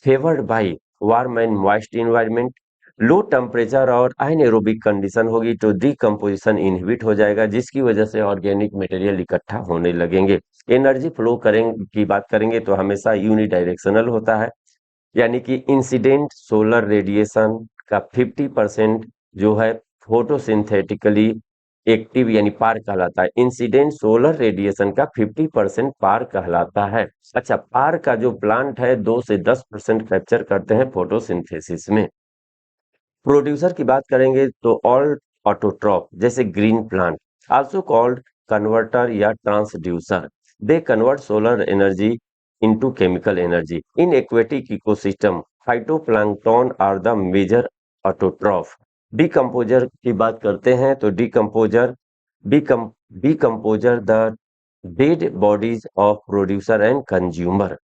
Speaker 2: favoured by warm and moist environment. Low temperature और anaerobic condition होगी तो डिकम्पोजिशन इनहिबिट हो जाएगा, जिसकी वजह से ऑर्गेनिक मटेरियल इकट्ठा होने लगेंगे। एनर्जी फ्लो करेंगे की बात करेंगे तो हमेशा यूनिडायरेक्शनल होता है, यानी कि इंसिडेंट सोलर रेडिएशन का 50% जो है फोटोसिंथेटिकली एक्टिव यानी पार कहलाता है। इंसिडेंट सोलर रेडिएशन का 50% पार कहलाता है। अच्छा, पार का जो प्लांट है 2 से 10% कैप्चर करते हैं फोटोसिंथेसिस में। प्रोड्यूसर की बात करेंगे तो ऑल ऑटोट्रॉप जैसे green plant, also called converter या transducer, they convert solar energy into chemical energy. In aquatic ecosystem phytoplankton are the major autotroph. Decomposer की बात करते हैं तो decomposer the dead bodies of producer and consumer.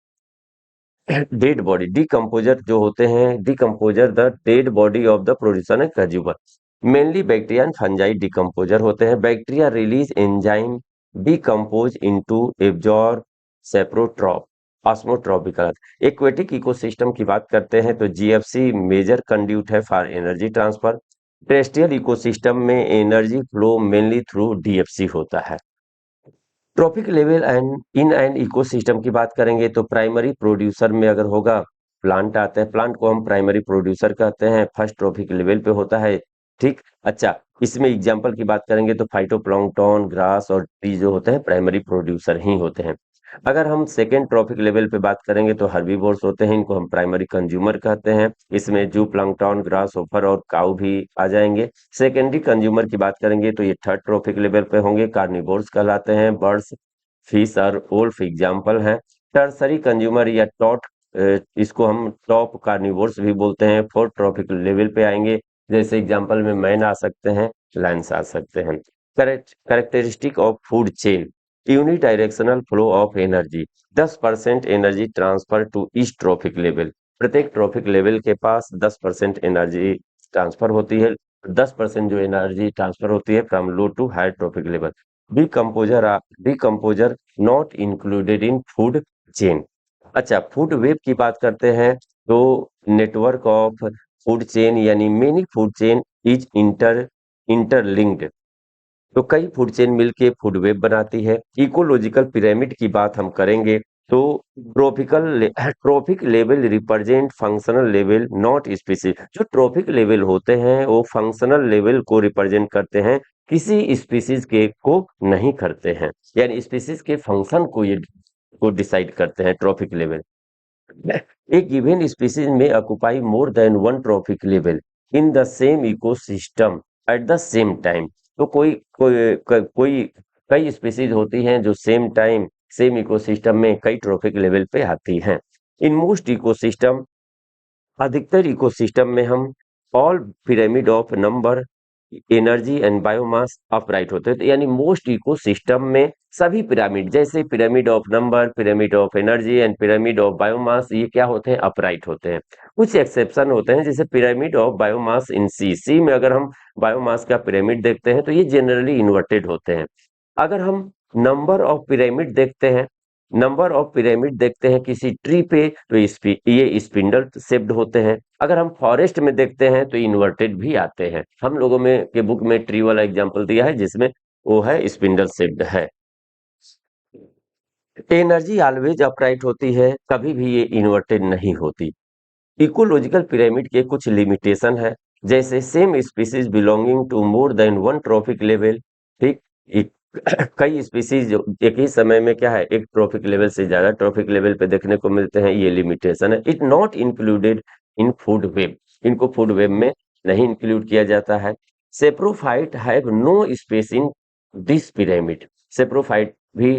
Speaker 2: Dead body decomposer जो होते हैं, decomposer the dead body of the producer and consumer. Mainly bacteria and fungi decomposer होते हैं। Bacteria release enzyme decompose into absorb saprotroph osmotrophical. Aquatic ecosystem की बात करते हैं तो जीएफसी मेजर कंड्यूट है for energy transfer. Terrestrial ecosystem में energy flow mainly through DFC होता है। Trophic level and in and ecosystem की बात करेंगे तो प्राइमरी प्रोड्यूसर में अगर होगा प्लांट आते हैं, प्लांट को हम प्राइमरी प्रोड्यूसर कहते हैं, फर्स्ट ट्रॉपिक लेवल पे होता है। ठीक, अच्छा, इसमें एग्जांपल की बात करेंगे तो फाइटोप्लैंक्टन, ग्रास और ट्री जो होते हैं प्राइमरी प्रोड्यूसर ही होते हैं। अगर हम सेकेंड ट्रॉपिक लेवल पे बात करेंगे तो हर्बीवोर्स होते हैं, इनको हम प्राइमरी कंज्यूमर कहते हैं। इसमें जू प्लैंक्टन, ग्रास होपर और काऊ भी आ जाएंगे। सेकेंडरी कंज्यूमर की बात करेंगे तो ये थर्ड ट्रॉपिक लेवल पे होंगे, कार्निवोर्स कहलाते हैं, बर्ड्स, फिश और वोल्फ एग्जाम्पल हैं। टर्सरी कंज्यूमर या इसको हम टॉप कार्निवोर्स भी बोलते हैं, फोर्थ ट्रॉपिक लेवल पे आएंगे। जैसे एग्जाम्पल में मैन आ सकते हैं, लायंस आ सकते हैं। Characteristic of food chain, unidirectional flow of energy, 10% energy transfer to each trophic level. प्रत्येक ट्रॉपिक लेवल के पास 10% एनर्जी ट्रांसफर होती है। 10% जो एनर्जी ट्रांसफर होती है from low to high trophic level. Decomposer not included in food chain. अच्छा, food web की बात करते हैं तो नेटवर्क ऑफ फूड चेन यानी many food chain is interlinked. तो कई फूड चेन मिलके फूड वेब बनाती है। इकोलॉजिकल पिरामिड की बात हम करेंगे तो trophic level represent functional level not species. जो ट्रॉपिक लेवल होते हैं वो फंक्शनल लेवल को रिप्रेजेंट करते हैं, किसी स्पीसीज के को नहीं करते हैं, यानी स्पीसीज के फंक्शन को डिसाइड करते हैं trophic level. A given species may occupy more than one trophic level in the same ecosystem at the same time। तो कोई कई स्पीसीज होती हैं जो सेम टाइम सेम इकोसिस्टम में कई ट्रॉफिक लेवल पे आती हैं। इन मोस्ट इकोसिस्टम, अधिकतर इकोसिस्टम में हम all pyramid of number, energy and biomass upright होते हैं। तो यानी मोस्ट इकोसिस्टम में सभी पिरामिड, जैसे pyramid of number, pyramid of energy and pyramid of biomass, ये क्या होते हैं? अपराइट होते हैं। कुछ एक्सेप्शन होते हैं, जैसे पिरामिड ऑफ बायोमास इन सी में अगर हम बायोमास का पिरामिड देखते हैं तो ये जनरली इन्वर्टेड होते हैं। अगर हम नंबर ऑफ पिरामिड देखते हैं, किसी ट्री पे तो ये स्पिंडल शेप्ड होते हैं। अगर हम फॉरेस्ट में देखते हैं तो इन्वर्टेड भी आते हैं। हम लोगों में के बुक में ट्री वाला एग्जांपल दिया है जिसमें वो है स्पिंडल शेप्ड है। एनर्जी ऑलवेज अपराइट होती है, कभी भी ये इन्वर्टेड नहीं होती। इकोलॉजिकल पिरामिड के कुछ लिमिटेशन है, जैसे same species belonging to more than one trophic level. ठीक। एक कई स्पीसीज एक ही समय में क्या है, एक ट्रॉफिक लेवल से ज्यादा ट्रॉफिक लेवल पे देखने को मिलते हैं, ये लिमिटेशन है। It not included in food web, इनको फूड वेब में नहीं इंक्लूड किया जाता है। Saprophyte have no space in this pyramid, saprophyte भी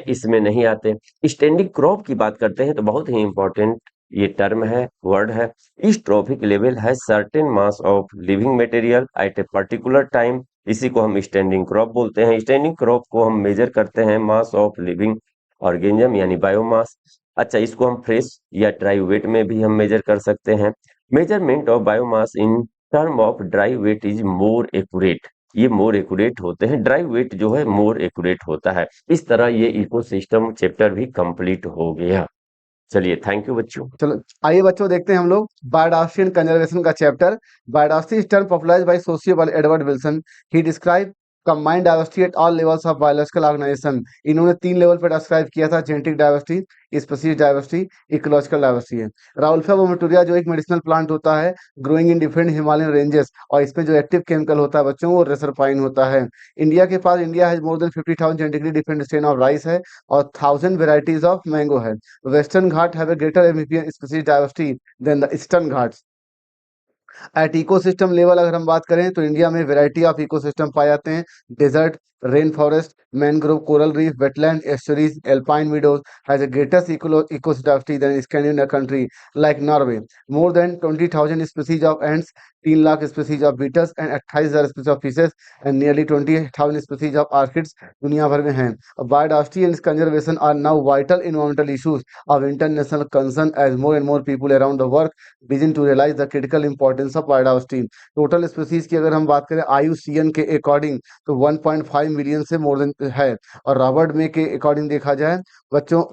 Speaker 2: इसमें नहीं आते। स्टैंडिंग क्रॉप की बात करते हैं तो बहुत ही इंपॉर्टेंट ये टर्म है, वर्ड है। इस ट्रॉफिक लेवल है certain mass of living material at a particular time, इसी को हम स्टैंडिंग क्रॉप बोलते हैं। स्टैंडिंग क्रॉप को हम मेजर करते हैं मास ऑफ लिविंग ऑर्गेनिज्म यानी बायोमास। अच्छा, इसको हम फ्रेश या ड्राई वेट में भी हम मेजर कर सकते हैं। Measurement of biomass in term of dry weight is more accurate, ये मोर एक्यूरेट होते हैं, ड्राई वेट जो है मोर एक्यूरेट होता है। इस तरह ये इकोसिस्टम चैप्टर भी कंप्लीट हो गया। चलिए, थैंक यू बच्चों।
Speaker 3: चलो आइए बच्चों देखते हैं हम लोग बायोडायवर्सिटी एंड कंजर्वेशन का chapter. Biodiversity is term popularised by sociologist Edward Wilson. He describe combined diversity at all levels of biological organisation. इन्होंने 3 लेवल पर डिस्क्राइब किया था, genetic diversity, species diversity, ecological diversity है। राउल्फा वोमेटोरिया जो एक medicinal plant होता है, growing in different Himalayan ranges, और इसमें जो एक्टिव केमिकल होता है बच्चों वो रेसरपाइन होता है। इंडिया के पास, India has more than 50,000 genetically different strain of rice है और 1000 वेराइटीज ऑफ मैंगो है। Western Ghat have a greater amphibian species diversity than the eastern Ghats. At ecosystem level अगर हम बात करें तो इंडिया में वैरायटी ऑफ इकोसिस्टम पाए जाते हैं। Desert, rain forest, mangrove, coral reef, wetland, estuaries, alpine meadows has a greatest ecodiversity than Scandinavian country like Norway. More than 20,000 species of ants, 3 lakh species of beetles and 28,000 species of fishes and nearly 20,000 species of orchids दुनिया भर में हैं। Biodiversity and conservation are now vital environmental issues of international concern as more and more people around the world begin to realise the critical importance of biodiversity. Total species की अगर हम बात करें IUCN के अकॉर्डिंग तो 1.5 million से more then है, और रॉबर्ट मे के अकॉर्डिंग देखा जाए बच्चों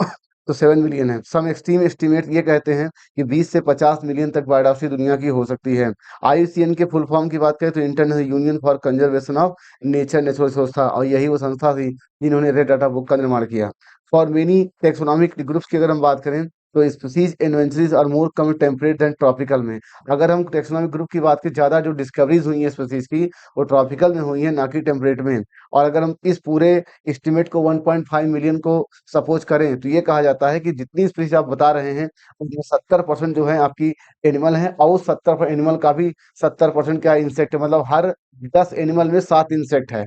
Speaker 3: तो 7 मिलियन है। सम एक्सट्रीम एस्टिमेट ये कहते हैं कि 20 से 50 मिलियन तक बायोडायवर्सिटी दुनिया की हो सकती है। IUCN के फुल फॉर्म की बात करें तो international union for conservation of nature, natural resource था, और यही वो संस्था थी जिन्होंने रेड डाटा बुक का निर्माण किया। फॉर मेनी टेक्सोनॉमिक ग्रुप्स की अगर हम बात करें तो स्पीसीज इन्वेंटरीज आर मोर कम टेम्परेट देन ट्रॉपिकल में। अगर हम टेक्सोनॉमिक ग्रुप की बात करें, ज़्यादा जो डिस्कवरीज हुई है स्पीसीज की वो ट्रॉपिकल में हुई है, ना कि टेम्परेट में। और अगर हम इस पूरे एस्टिमेट को 1.5 मिलियन को सपोज करें तो ये कहा जाता है कि जितनी स्पीसीज आप बता रहे हैं उसमें 70% जो है आपकी एनिमल है, और उस 70 एनिमल का भी 70% क्या इंसेक्ट है, मतलब हर 10 एनिमल में 7 इंसेक्ट है।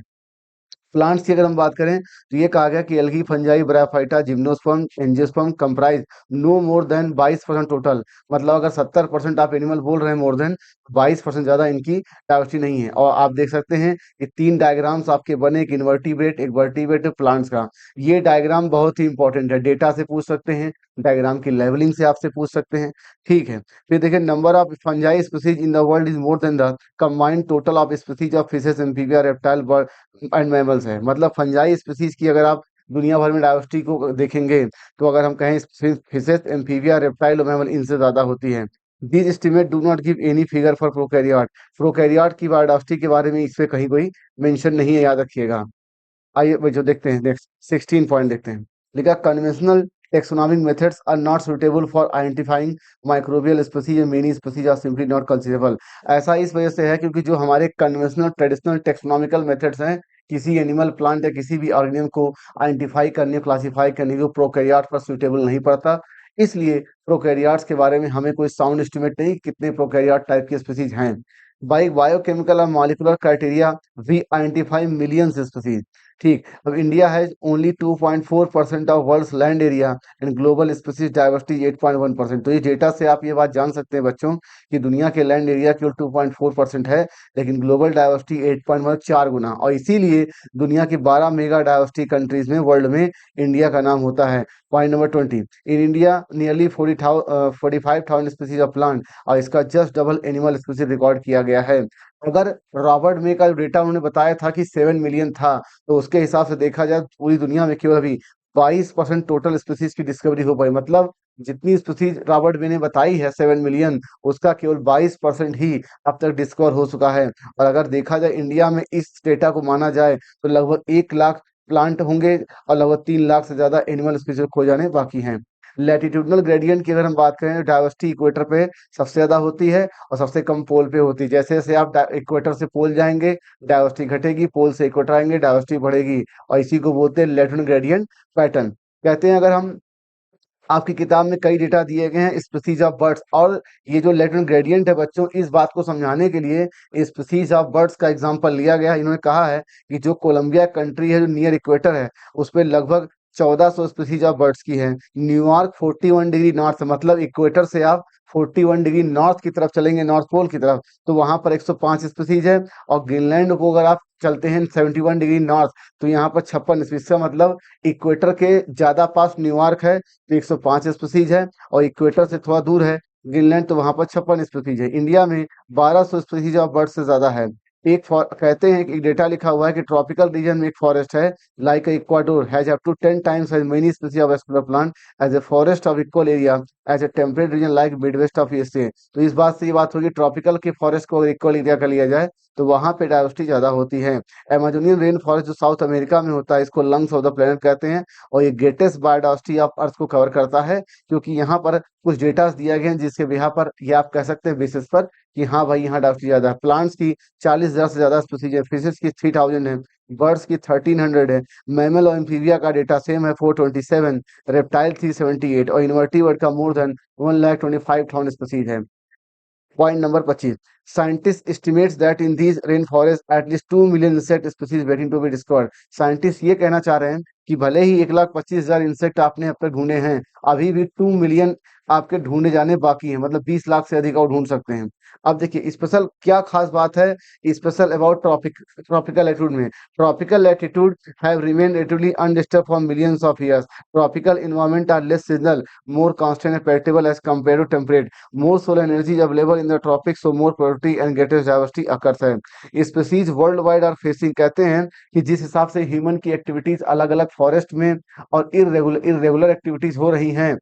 Speaker 3: प्लांट्स की अगर हम बात करें तो ये कहा गया कि algae, fungi, bryophyta, gymnosperm, angiosperm comprise no more than 22% टोटल। मतलब अगर 70% आप एनिमल बोल रहे हैं मोर देन, 22% ज्यादा इनकी डाइवर्सिटी नहीं है। और आप देख सकते हैं कि 3 डायग्राम्स आपके बने, एक इनवर्टिब्रेट, एक वर्टिब्रेट, प्लांट्स का। ये डायग्राम बहुत ही इंपॉर्टेंट है, डेटा से पूछ सकते हैं, डायग्राम की लेवलिंग से आपसे पूछ सकते हैं। ठीक है, फिर देखिए number of fungi species in the world is more than the combined total of species of fishes, amphibia, reptile, bird and mammals है। मतलब फंजाई स्पीसीज की अगर आप दुनिया भर में डाइवर्सिटी को देखेंगे तो अगर हम कहें फिशेस, एम्फीबिया, रेप्टाइल और मैमल इनसे ज्यादा होती है। These estimate do not give any figure for prokaryote. Prokaryote की बायोडाइवर्सिटी के बारे में इस पे कहीं कोई मेंशन नहीं है, याद रखिएगा। आइए वो जो देखते हैं, नेक्स्ट 16 पॉइंट देखते हैं। लिखा conventional taxonomic methods are not suitable for identifying microbial species and many species are simply not considerable. ऐसा इस वजह से है क्योंकि जो हमारे कन्वेंशनल ट्रेडिशनल टेक्सोनॉमिकल मेथड्स हैं किसी एनिमल, प्लांट या किसी भी ऑर्गेनिज्म को आइडेंटिफाई करने, क्लासिफाई करने को प्रोकैरियोट पर सुटेबल नहीं पड़ता। इसलिए प्रोकैरियोट्स के बारे में हमें कोई साउंड एस्टिमेट नहीं कितने प्रोकैरियोट टाइप के स्पीसीज हैं। बाई बायोकेमिकल और molecular criteria we identify millions species. ठीक, अब India has only 2.4% of world's land area and global species diversity 8.1%। तो ये डेटा से आप ये बात जान सकते हैं बच्चों कि दुनिया के लैंड एरिया केवल 2.4% है, लेकिन ग्लोबल डाइवर्सिटी 8.1, 4 गुना। और इसीलिए दुनिया की 12 मेगा डाइवर्सिटी कंट्रीज में, वर्ल्ड में इंडिया का नाम होता है। Point number 20, in India nearly 45,000 species of plant, और इसका just double animal species record किया गया है। अगर रॉबर्ट मे का जो डेटा उन्होंने बताया था कि 7 मिलियन था, तो उसके हिसाब से देखा जाए पूरी दुनिया में केवल अभी 22% टोटल स्पीसीज की डिस्कवरी हो पाई। मतलब जितनी स्पीसीज रॉबर्ट मे ने बताई है 7 मिलियन, उसका केवल 22% ही अब तक डिस्कवर हो चुका है। और अगर देखा जाए इंडिया में इस डेटा को माना जाए तो लगभग 1 लाख प्लांट होंगे और लगभग 3 लाख से ज़्यादा एनिमल स्पीशीज खो जाने बाकी हैं। लैटिट्यूडनल ग्रेडियंट की अगर हम बात करें तो डाइवर्सिटी इक्वेटर पे सबसे ज़्यादा होती है और सबसे कम पोल पे होती है। जैसे जैसे आप इक्वेटर से पोल जाएंगे डाइवर्सिटी घटेगी, पोल से इक्वेटर आएंगे डाइवर्सिटी बढ़ेगी, और इसी को बोलते हैं लैटिट्यूडनल ग्रेडियंट पैटर्न। कहते हैं अगर हम आपकी किताब में कई डेटा दिए गए हैं स्पीसीज ऑफ बर्ड्स, और ये जो लैटिट्यूड ग्रेडियंट है बच्चों, इस बात को समझाने के लिए स्पीसीज ऑफ बर्ड्स का एग्जांपल लिया गया है। इन्होंने कहा है कि जो कोलंबिया कंट्री है जो नियर इक्वेटर है उस पर लगभग 1400 स्पीसीज ऑफ बर्ड्स की है। न्यूयॉर्क 41 डिग्री नॉर्थ, मतलब इक्वेटर से आप 41 डिग्री नॉर्थ की तरफ चलेंगे, नॉर्थ पोल की तरफ, तो वहां पर 105 स्पीसीज है। और ग्रीनलैंड को अगर आप चलते हैं 71 डिग्री नॉर्थ तो यहाँ पर 56 स्पीसीज का मतलब इक्वेटर के ज्यादा पास न्यूयॉर्क है तो 105 स्पीसीज है, और इक्वेटर से थोड़ा दूर है ग्रीनलैंड तो वहां पर 56 स्पीसीज है। इंडिया में 1200 स्पीसीज ऑफ बर्ड से ज्यादा है। कहते हैं कि डेटा लिखा हुआ है कि ट्रॉपिकल रीजन में एक फॉरेस्ट है like Ecuador has up to 10 times as many species of explore plant as a forest of equal area as a temperate region like Midwest of USA. तो इस बात से ये बात होगी ट्रॉपिकल के फॉरेस्ट को अगर इक्वल एरिया का लिया जाए तो वहां पे डाइवर्सिटी ज्यादा होती है। अमेजोनियन रेन फॉरेस्ट जो साउथ अमेरिका में होता है इसको लंग्स ऑफ द प्लेनेट कहते हैं, और ये ग्रेटेस्ट बायोडाइवर्सिटी ऑफ अर्थ को कवर करता है, क्योंकि यहाँ पर कुछ डेटा दिया गया है जिसके बिहा पर ये आप कह सकते हैं बेसिस पर कि हाँ भाई यहाँ डाइवर्सिटी ज्यादा है। प्लांट्स की 40,000 से ज्यादा स्पीसीज है, फिशेस की 3000 है, बर्ड्स की 1300 है, मैमल और एम्फीबिया का डेटा सेम है 427, रेप्टाइल 378, और इनवर्टिवर्ट का मोर देन 1,25,000 स्पीसीज है। Point number 25, scientist estimates that in these rain forest at least 2 million insect species waiting to be discovered. Scientist ये कहना चाह रहे हैं कि भले ही 1,25,000 इंसेक्ट आपने अब तक ढूंढे हैं, अभी भी 2 मिलियन आपके ढूंढे जाने बाकी हैं, मतलब 20 लाख से अधिक और ढूंढ सकते हैं। अब देखिए स्पेशल क्या खास बात है स्पेशल अबाउट ट्रॉपिकल लैटिट्यूड में, tropical latitude have remain relatively undisturbed for millions of years. Tropical environment are less seasonal, more constant and predictable as compare to temperate, more solar energy is available in the tropics, so more productivity and greater diversity occurs है। Species worldwide are facing, कहते हैं कि जिस हिसाब से human की activities अलग अलग फॉरेस्ट में और इरेगुलर एक्टिविटीज हो रही हैं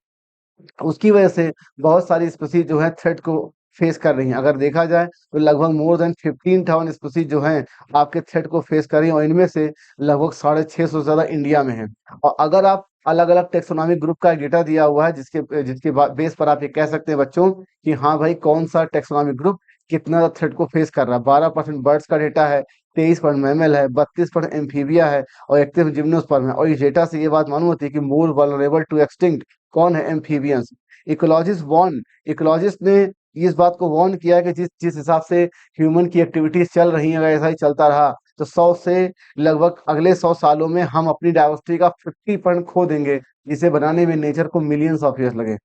Speaker 3: उसकी वजह से बहुत सारी स्पीसीज जो है थ्रेट को फेस कर रही हैं। अगर देखा जाए तो लगभग मोर देन 15,000 स्पीसीज जो हैं आपके थ्रेट को फेस कर रही हैं, और इनमें से लगभग 650 से ज्यादा इंडिया में है। और अगर आप अलग अलग टेक्सोनॉमिक ग्रुप का डेटा दिया हुआ है जिसके जिसके बेस पर आप ये कह सकते हैं बच्चों कि हाँ भाई कौन सा टेक्सोनॉमिक ग्रुप कितना थ्रेट को फेस कर रहा है। 12% बर्ड्स का डेटा है, 23% मैमल है, 32% एम्फीबिया है, और 31 जिम्नोस्पर्म है। और इस डेटा से ये बात मालूम होती है कि मोर वल्नरेबल टू एक्सटिंक्ट कौन है, एम्फीबियंस। इकोलॉजिस्ट ने इस बात को वार्न किया है कि जिस जिस हिसाब से ह्यूमन की एक्टिविटीज चल रही हैं अगर ऐसा ही चलता रहा तो 100 से लगभग अगले 100 सालों में हम अपनी डाइवर्सिटी का 50% खो देंगे, जिसे बनाने में नेचर को मिलियंस ऑफ ईयर्स लगे।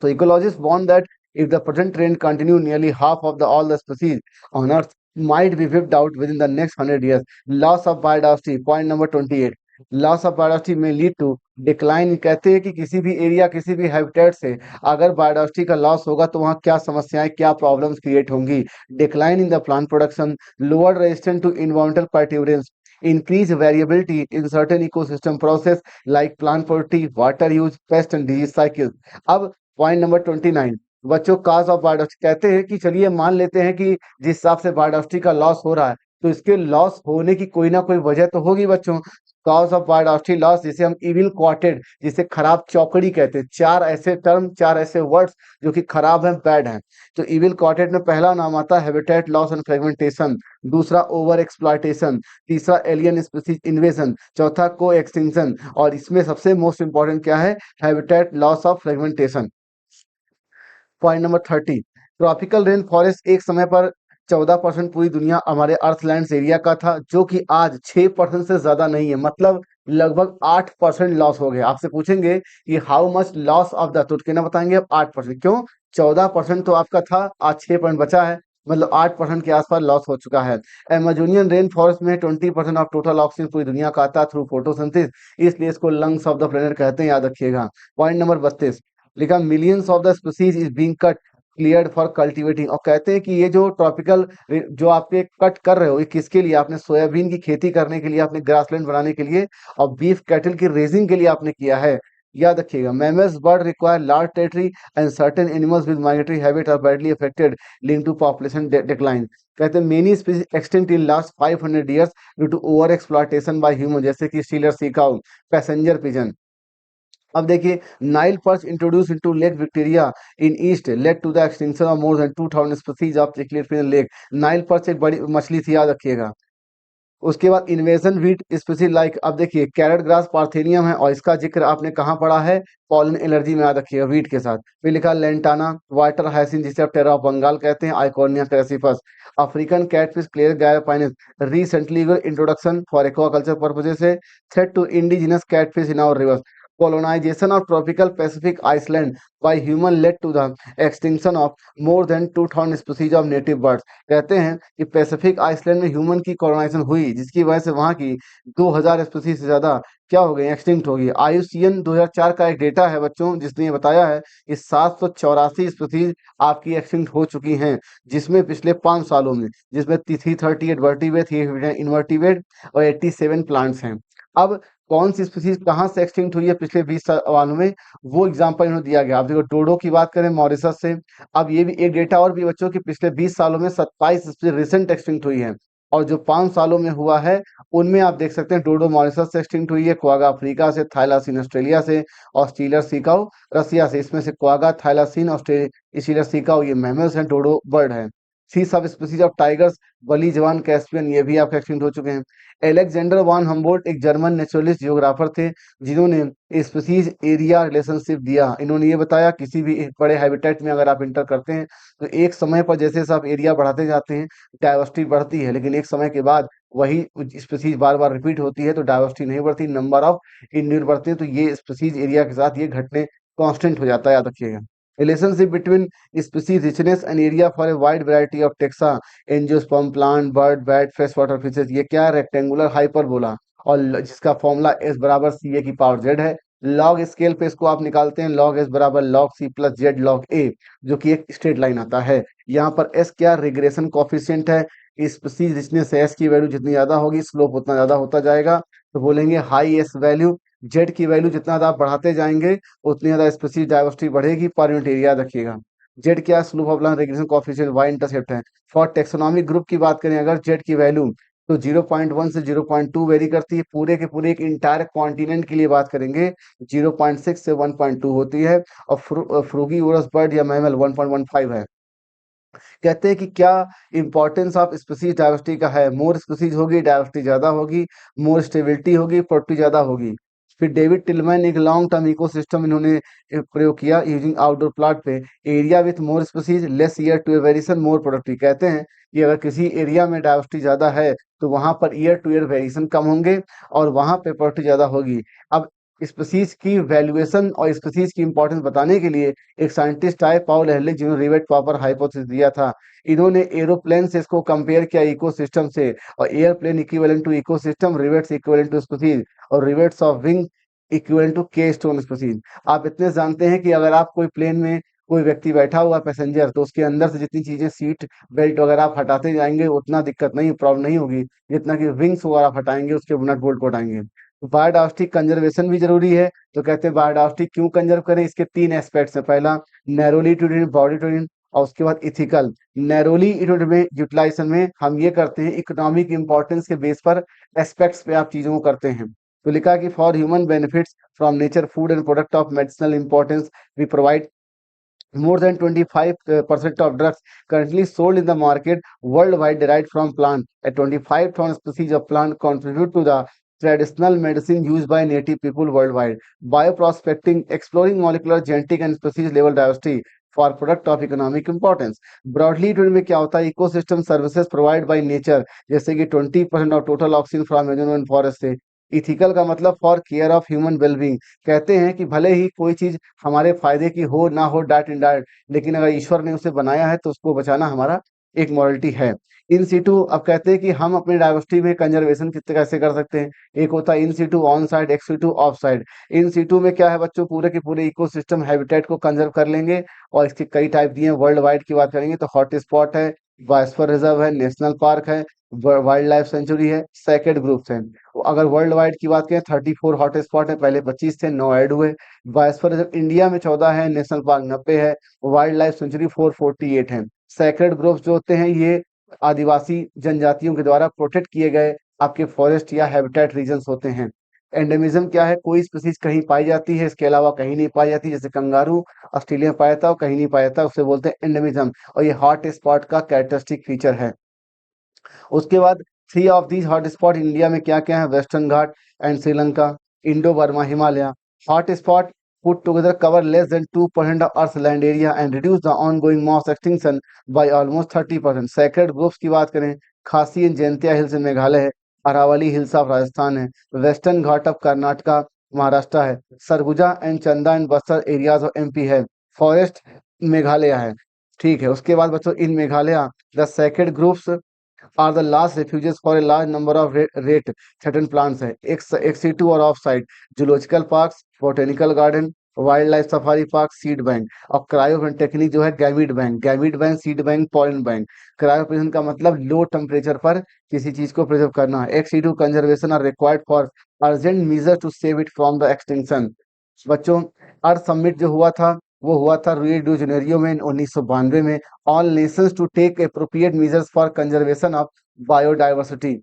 Speaker 3: So ecologists warn that if the present trend continue, nearly half of all the species on Earth might be wiped out within the next 100 years. Loss of biodiversity, point number 28. Loss of biodiversity may lead to decline. कहते हैं कि किसी भी area किसी भी habitat से अगर biodiversity का लॉस होगा तो वहाँ क्या समस्याएं क्या प्रॉब्लम्स क्रिएट होंगी। Decline in the plant production, lower resistance to environmental perturbations, increase variability in certain ecosystem process like plant fertility, water use, pest and disease cycles. अब पॉइंट नंबर 29, बच्चों काज ऑफ बायोडाइवर्सिटी, कहते हैं कि चलिए मान लेते हैं कि जिस हिसाब से बायोडाइवर्सिटी का लॉस हो रहा है तो इसके लॉस होने की कोई ना कोई वजह तो होगी बच्चों। कॉज ऑफ बायोडाइवर्सिटी लॉस, जिसे हम इविल क्वार्टेड, जिसे खराब चौकड़ी कहते हैं, चार ऐसे वर्ड्स जो कि खराब हैं, बैड हैं। तो इविल क्वार्टेड में पहला नाम आता है हैबिटेट लॉस एंड फ्रेगमेंटेशन, दूसरा ओवर एक्सप्लॉयटेशन, तीसरा एलियन स्पीसीज इन्वेजन, चौथा को एक्सटिंक्शन, और इसमें सबसे मोस्ट इंपॉर्टेंट क्या है, habitat loss of fragmentation. Point number 30, tropical rain forest एक समय पर 14% पूरी दुनिया हमारे अर्थलैंड एरिया का था, जो कि आज 6% से ज्यादा नहीं है, मतलब लगभग 8% लॉस हो गया। आपसे पूछेंगे कि how much loss of the, तो कहना बताएंगे आप 8%। क्यों? 14% तो आपका था, आज 6% बचा है, मतलब 8% के आसपास लॉस हो चुका है। एमेजोनियन रेन फॉरेस्ट में 20% ऑफ टोटल ऑक्सीजन पूरी दुनिया का आता है थ्रू फोटोसिंथेसिस, इसलिए इसको लंग्स ऑफ द प्लेनेट कहते हैं, याद रखिएगा। पॉइंट नंबर 32, लिखा millions of the species is being cut cleared for cultivating, और कहते हैं कि ये जो ट्रॉपिकल जो आपके कट कर रहे हो ये किसके लिए, आपने सोयाबीन की खेती करने के लिए, आपने ग्रासलैंड बनाने के लिए, और बीफ कैटल की रेजिंग के लिए आपने किया है। याद रखिएगा, mammals bird require large territory and certain animals with migratory habit are badly affected link to population decline. कहते हैं many species extinct in last 500 years due to over exploitation by human, जैसे कि Steller sea cow, passenger pigeon. अब देखिए, Nile perch introduce into Lake Victoria in east led to the extinction of more than 2000 species of cichlid fin lake. Nile perch एक बड़ी मछली थी, याद रखिएगा। उसके बाद इन्वेजन व्हीट स्पीशीज लाइक, अब देखिए कैरेट ग्रास पार्थेनियम है और इसका जिक्र आपने कहाँ पढ़ा है, पॉलन एलर्जी में, याद रखिएगा व्हीट के साथ। फिर लिखा लेंटाना वाटर हाइसिन, जिसे आप टेरा ऑफ बंगाल कहते हैं, आइकोनिया crassipes. African catfish Clarias gariepinus recently introduction for aquaculture purposes है। Threat to indigenous catfish in our rivers. colonization of tropical Pacific Iceland by human led to the extinction of more than 2000 species of native birds। कहते हैं कि Pacific Iceland में human की colonisation हुई, जिसकी वजह से वहां की 2000 स्पीसीज से ज्यादा क्या हो गई, एक्सटिंक्ट हो गई। आईयूसीएन 2004 का एक डेटा है बच्चों, जिसने ये बताया है कि 784 स्पीसीज आपकी एक्सटिंक्ट हो चुकी हैं, जिसमें पिछले 5 सालों में, जिसमें 338 वर्टिब्रेट, 3 इनवर्टिब्रेट और 87 प्लांट्स हैं। अब कौन सी स्पीसीज कहाँ से एक्सटिंक्ट हुई है पिछले 20 सालों में, वो एग्जांपल इन्होंने दिया गया। आप देखो, डोडो की बात करें मॉरिशस से। अब ये भी एक डेटा और भी बच्चों की पिछले 20 सालों में 27 स्पीसीज रिसेंट एक्सटिंक्ट हुई है, और जो 5 सालों में हुआ है उनमें आप देख सकते हैं डोडो मॉरिशस से एक्सटिंक्ट हुई है, क्वागा अफ्रीका से, थाइलासीन ऑस्ट्रेलिया से, और स्टीलर सीकाउ रसिया से। इसमें से क्वागा, थाइलासीन, ऑस्ट्रेलिया, स्टीलर सीकाउ ये मैमल्स हैं, डोडो बर्ड है। सी सब स्पीसीज ऑफ टाइगर्स, बली जवान कैस्पियन, ये भी आपके एक्सटिंक्ट हो चुके हैं। एलेक्जेंडर वान हम्बोल्ट एक जर्मन नेचुरलिस्ट जियोग्राफर थे, जिन्होंने स्पीसीज एरिया रिलेशनशिप दिया। इन्होंने ये बताया किसी भी एक बड़े हैबिटेट में अगर आप इंटर करते हैं तो एक समय पर जैसे जैसे आप एरिया बढ़ाते जाते हैं डाइवर्सिटी बढ़ती है, लेकिन एक समय के बाद वही स्पीसीज बार बार रिपीट होती है तो डाइवर्सिटी नहीं बढ़ती, नंबर ऑफ इंडिविजुअल बढ़ते हैं, तो ये स्पीसीज एरिया के साथ ये घटने कांस्टेंट हो जाता है, याद रखिएगा। Relationship between species richness and area for a wide variety of taxa, angiosperm plant, bird, bat, fresh water fishes. ये क्या है, रेक्टेंगुलर हाइपरबोला, और जिसका फॉर्मूला एस बराबर सी ए की पावर जेड है। लॉग स्केल पे इसको आप निकालते हैं, लॉग एस बराबर log C plus Z log A, जो कि एक स्ट्रेट लाइन आता है। यहाँ पर एस क्या, रिग्रेशन कोफिशिएंट है। स्पीसीज रिचनेस एस की वैल्यू जितनी ज्यादा होगी स्लोप उतना ज्यादा होता जाएगा, तो बोलेंगे हाई एस वैल्यू। जेड की वैल्यू जितना ज्यादा आप बढ़ाते जाएंगे उतनी ज्यादा स्पीसीज डाइवर्सिटी बढ़ेगी पर यूनिट एरिया, रखिएगा। जेड क्या, slope of line regression coefficient, Y intercept है। फॉर टेक्सोनॉमिक ग्रुप की बात करें अगर जेड की वैल्यू, तो 0.1 से 0.2 वेरी करती है। पूरे के पूरे एक इंटायर कॉन्टिनेंट के लिए बात करेंगे 0.6 से 1.2 होती है, और फ्रूगीवोरस बर्ड या मैमल 1.15 है। कहते हैं कि क्या इंपॉर्टेंस ऑफ स्पीसीज डाइवर्सिटी का है, मोर स्पीसीज होगी डाइवर्सिटी ज्यादा होगी, मोर स्टेबिलिटी होगी प्रोडक्टिविटी ज्यादा होगी। फिर डेविड टिलमैन एक लॉन्ग टर्म इकोसिस्टम इन्होंने प्रयोग किया यूजिंग आउटडोर प्लॉट पे, area with more species less year to variation more productive. कहते हैं कि अगर किसी एरिया में डाइवर्सिटी ज्यादा है तो वहां पर ईयर टू ईयर वेरिएशन कम होंगे और वहां पे प्रोडक्टिव ज्यादा होगी। अब स्पीसीज की वैल्यूएशन और स्पीसीज की इंपॉर्टेंस बताने के लिए एक साइंटिस्ट आए, पाउल एहरलिच, जिन्होंने रिवेट पॉपर हाइपोथेसिस दिया था। इन्होंने एरोप्लेन से इसको कंपेयर किया इकोसिस्टम से, और airplane equivalent to ecosystem, rivets equivalent to species, और rivets of wing equivalent to keystone species. आप इतने जानते हैं कि अगर आप कोई प्लेन में कोई व्यक्ति बैठा हुआ पैसेंजर, तो उसके अंदर से जितनी चीजें सीट बेल्ट वगैरह आप हटाते जाएंगे उतना दिक्कत नहीं, प्रॉब्लम नहीं होगी, जितना कि विंग्स वगैरह आप हटाएंगे उसके नट बोल्ट को हटाएंगे। बायोडायवर्सिटी कंजर्वेशन भी जरूरी है, तो कहते हैं बायोडायवर्सिटी क्यों कंजर्व करें, इसके 3 एस्पेक्ट्स हैं। पहला नैरोली टू बॉडी टू, और उसके बाद इथिकल। नैरोली यूटिलाइजेशन में हम ये करते हैं इकोनॉमिक इंपॉर्टेंस के बेस पर, एस्पेक्ट्स पे आप चीजों को करते हैं। तो लिखा कि for human benefits from nature food and product of medicinal importance we provide more than 25% of drugs currently sold in the market worldwide derived from plant. At 25,000 species of plant contribute to the traditional medicine used by native people worldwide. Bioprospecting, exploring molecular, genetic and species level diversity for product of economic importance. Broadly में क्या होता है, ecosystem services provide by nature, जैसे कि 20% of total oxygen from Amazon forest से। Ethical का मतलब for care of human wellbeing. कहते हैं कि भले ही कोई चीज हमारे फायदे की हो ना हो डायरेक्ट इनडायरेक्ट, लेकिन अगर ईश्वर ने उसे बनाया है तो उसको बचाना हमारा एक मॉरलिटी है। इन सीटू, अब कहते हैं कि हम अपने डाइवर्सिटी में कंजर्वेशन कितने कैसे कर सकते हैं। एक होता है in situ on site, ex situ off site. In situ में क्या है बच्चों, पूरे के पूरे इकोसिस्टम हैबिटेट को कंजर्व कर लेंगे, और इसके कई टाइप दिए हैं। वर्ल्ड वाइड की बात करेंगे तो हॉट स्पॉट है, बायोस्फीयर रिजर्व है, नेशनल पार्क है, वाइल्ड लाइफ सेंचुरी है, सेक्रेड ग्रुप्स हैं। अगर वर्ल्ड वाइड की बात करें 34 हॉट स्पॉट है, पहले 25 थे, 9 ऐड हुए। बायोस्फीयर रिजर्व इंडिया में 14 है, नेशनल पार्क 90 है, वाइल्ड लाइफ सेंचुरी 448 है। सेक्रेड ग्रुप्स जो होते हैं ये आदिवासी जनजातियों के द्वारा प्रोटेक्ट किए गए आपके फॉरेस्ट या हैबिटेट रीजन्स होते हैं। एंडेमिज्म क्या है? कोई स्पीसीज कहीं पाई जाती है, इसके अलावा कहीं नहीं पाई जाती, जैसे कंगारू ऑस्ट्रेलिया में पाया जाता है और कहीं नहीं पाया जाता, उसे बोलते हैं एंडेमिज्म, और ये हॉट स्पॉट का कैरेक्टरिस्टिक फीचर है। उसके बाद 3 of these hot spot India में क्या-क्या है? Western Ghat and Sri Lanka, Indo Burma Himalaya. Hot spot put together cover less than 2% of Earth's land area and reduce the ongoing mass extinction by almost 30%. Sacred groups की बात करें, Khasi and Jaintia hills in Meghalaya है, Aravalli hills of Rajasthan है, western Ghat of Karnataka Maharashtra है, Surguja and Chanda and Bastar areas of MP है, forest Meghalaya है। ठीक है, उसके बाद बच्चों in Meghalaya the sacred groups are the last refuges for a large number of rare threatened plants है, ex situ और off site, zoological parks, botanical garden, wild life safari park, seed bank, और cryo technique जो है gamete bank, seed bank, pollen bank. Cryopreservation का मतलब low temperature पर किसी चीज को प्रिजर्व करना है। Ex situ conservation are required for urgent measure to save it from the extinction. बच्चों अर्थ समिट जो हुआ था वो हुआ था रियो डी जेनेरियो में 1992 में। All nations to take appropriate measures for conservation of biodiversity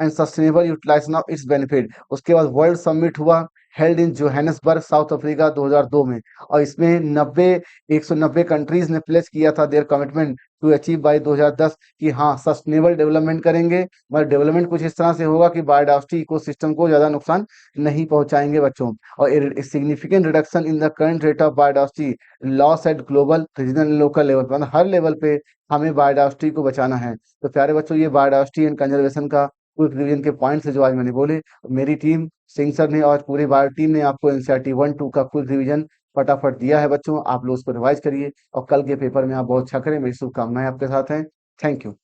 Speaker 3: and sustainable utilisation of its benefit. उसके बाद वर्ल्ड समिट हुआ held in Johannesburg South Africa 2002 में, और इसमें 190 कंट्रीज ने प्लेस किया था their commitment to achieve by 2010 कि हाँ सस्टेनेबल डेवलपमेंट करेंगे, मगर डेवलपमेंट कुछ इस तरह से होगा कि बायोडाइवर्सिटी इकोसिस्टम को ज्यादा नुकसान नहीं पहुंचाएंगे बच्चों। और significant reduction in the current rate of biodiversity loss eight global regional local level, मतलब हर लेवल पे हमें बायोडाइवर्सिटी को बचाना है। तो प्यारे बच्चों ये बायोडाइवर्सिटी एंड कंजर्वेशन का क्विक रिवीजन के पॉइंट्स है जो आज मैंने बोले। मेरी टीम सिंह सर ने और पूरी बायो टीम ने आपको एनसीईआरटी 1-2 का क्विक रिवीजन फटाफट दिया है बच्चों, आप लोग उसको रिवाइज करिए और कल के पेपर में आप बहुत अच्छा करें। मेरी शुभकामनाएं आपके साथ हैं। Thank you.